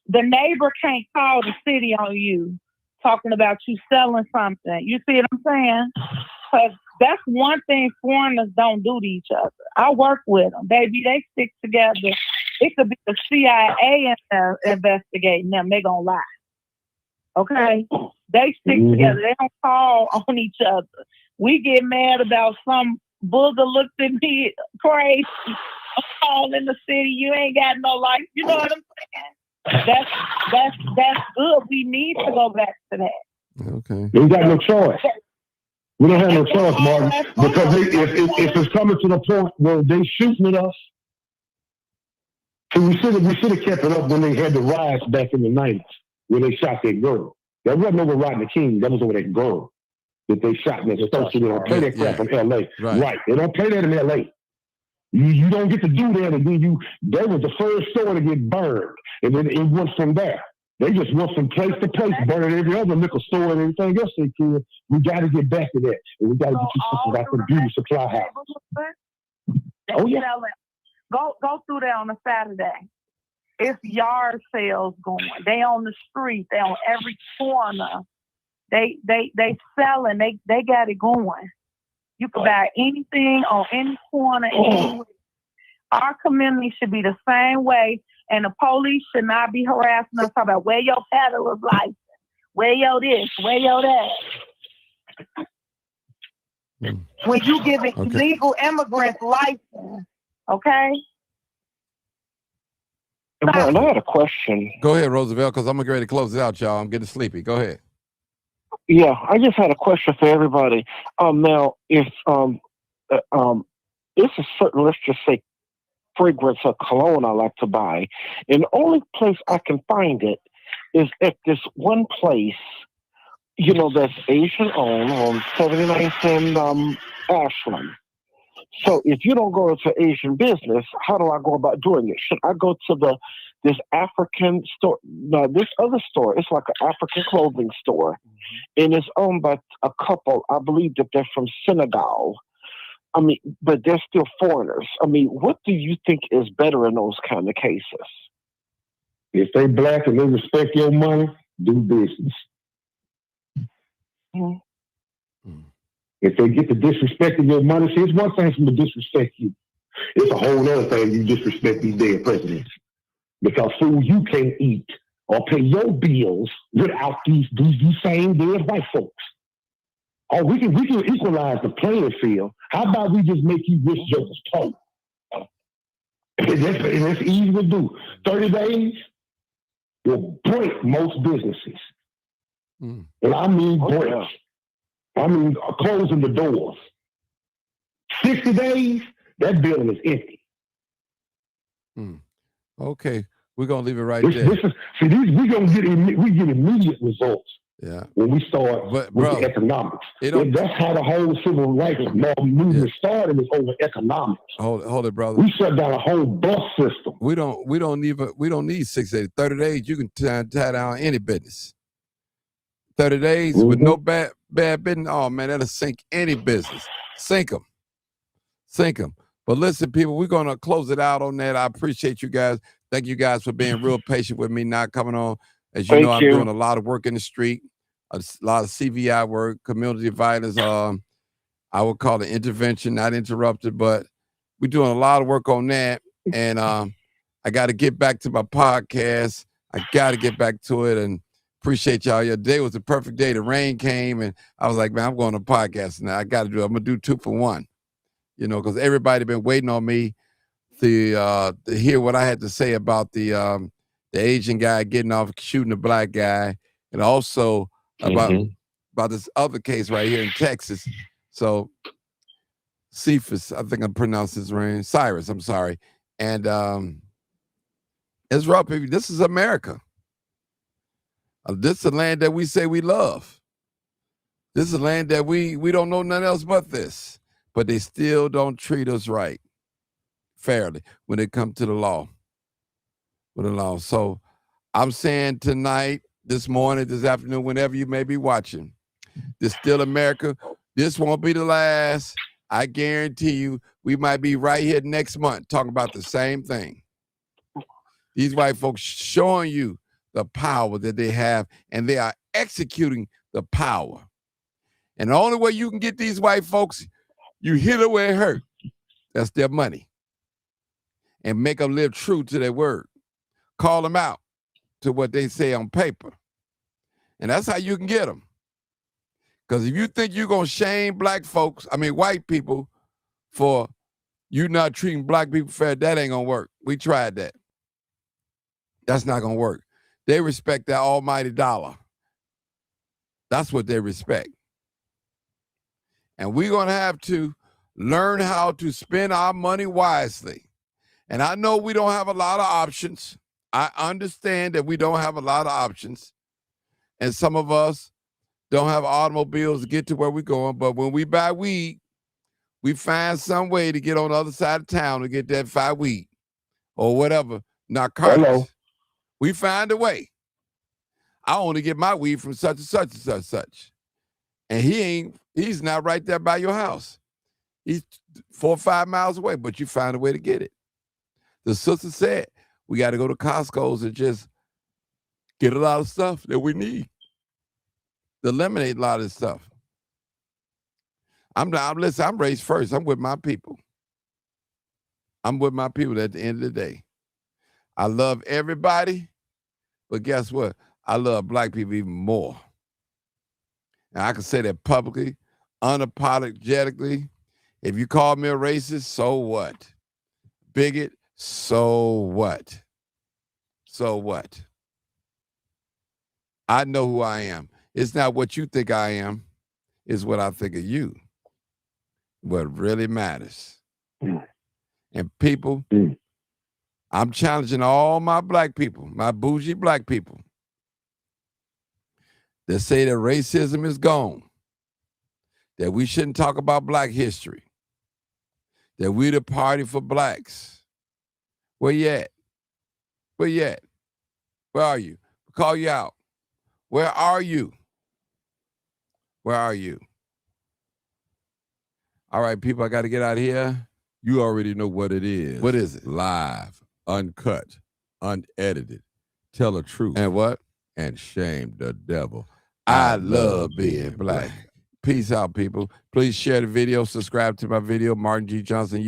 the neighbor can't call the city on you talking about you selling something. You see what I'm saying? Because that's one thing foreigners don't do to each other. I work with them, baby. They stick together. It could be the CIA investigating them. They gonna lie. Okay? They stick together. They don't call on each other. We get mad about some booger looked at me crazy. I'm calling the city. You ain't got no life. You know what I'm saying? That's good. We need to go back to that. Okay. We got no choice. We don't have no choice, Martin, because if it's coming to the point where they shooting at us, so we should have kept it up when they had the riots back in the 90s, when they shot that girl. That wasn't over Rodney King. That was over that girl that they shot in that store. So they don't play that crap in L.A. Right. They don't play that in L.A. You don't get to do that, and then they was the first store to get burned, and then it went from there. They just went from place to place, burning every other liquor store and everything else they could. We got to get back to that, and we got to get you something like the beauty supply house. Oh yeah. Go through there on a Saturday. It's yard sales going. They on the street. They on every corner. They selling. They got it going. You can buy anything on any corner. Anywhere. Our community should be the same way, and the police should not be harassing us talking about where your peddler's license, where your this, where your that. When you give illegal immigrants license, okay? Martin, I had a question. Go ahead, Roosevelt, because I'm ready to close it out, y'all. I'm getting sleepy. Go ahead. Yeah, I just had a question for everybody. Now, if it's a certain, let's just say, fragrance or cologne I like to buy, and the only place I can find it is at this one place, you know, that's Asian owned on 79th and Ashland. So if you don't go into Asian business, how do I go about doing it? Should I go to this African store? No, this other store. It's like an African clothing store, and it's owned by a couple. I believe that they're from Senegal. I mean, but they're still foreigners. I mean, what do you think is better in those kind of cases? If they black and they respect your money, do business. If they get to disrespecting your money, see, it's one thing for them to disrespect you. It's a whole other thing you disrespect these dead presidents. Because food you can't eat or pay your bills without these same dead white folks. Oh, we can equalize the playing field. How about we just make you rich jokers talk? And that's easy to do. 30 days will break most businesses. And I mean break. I mean closing the doors. 60 days, that building is empty. Okay, we're gonna leave it right there. We get immediate results. Yeah, when we start with the economics, that's how the whole civil rights movement started, is over economics. Hold it, brother. We shut down a whole bus system. We don't need 6 days. 30 days, you can tie down any business. 30 days with no bad business. Oh man, that'll sink any business. Sink them. But listen, people, we're gonna close it out on that. I appreciate you guys. Thank you guys for being real patient with me not coming on. As you know, I'm doing a lot of work in the street, a lot of CVI work, community violence. I would call it intervention, not interrupted, but we're doing a lot of work on that. And I got to get back to my podcast. I got to get back to it, and appreciate y'all. Your day was the perfect day. The rain came, and I was like, man, I'm going to podcast now. I got to do it. I'm going to do 2 for 1, you know, because everybody been waiting on me to hear what I had to say about the Asian guy getting off shooting the black guy, and also about this other case right here in Texas. So Cephas, I think I pronounced his name, Cyrus, I'm sorry. And it's rough, people. This is America. This is a land that we say we love. This is a land that we don't know nothing else but this. But they still don't treat us right, fairly, when it comes to the law. With the law. So I'm saying tonight, this morning, this afternoon, whenever you may be watching, this still America. This won't be the last. I guarantee you, we might be right here next month talking about the same thing. These white folks showing you the power that they have, and they are executing the power. And the only way you can get these white folks, you hit it where it hurt. That's their money. And make them live true to their word. Call them out to what they say on paper. And that's how you can get them. Because if you think you're going to shame white people for you not treating black people fair, that ain't going to work. We tried that. That's not going to work. They respect that almighty dollar. That's what they respect. And we're going to have to learn how to spend our money wisely. And I know we don't have a lot of options. I understand that we don't have a lot of options. And some of us don't have automobiles to get to where we're going. But when we buy weed, we find some way to get on the other side of town to get that fire weed or whatever, narcotics. Hello. We find a way. I only get my weed from such and such and such and such. And he's not right there by your house. He's 4 or 5 miles away, but you find a way to get it. The sister said, we got to go to Costco's and just get a lot of stuff that we need. To eliminate a lot of this stuff. I'm raised first. I'm with my people. I'm with my people at the end of the day. I love everybody, but guess what? I love black people even more. And I can say that publicly, unapologetically. If you call me a racist, so what? Bigot, so what? So what? I know who I am. It's not what you think I am. It's what I think of you. What really matters. And people, I'm challenging all my black people, my bougie black people, that say that racism is gone, that we shouldn't talk about black history, that we the party for blacks. Where you at? Where you at? Where are you? We'll call you out. Where are you? Where are you? All right, people, I got to get out of here. You already know what it is. What is it? Live, uncut, unedited. Tell the truth. And what? And shame the devil. I love being black. Peace out, people. Please share the video. Subscribe to my video, Martin G. Johnson.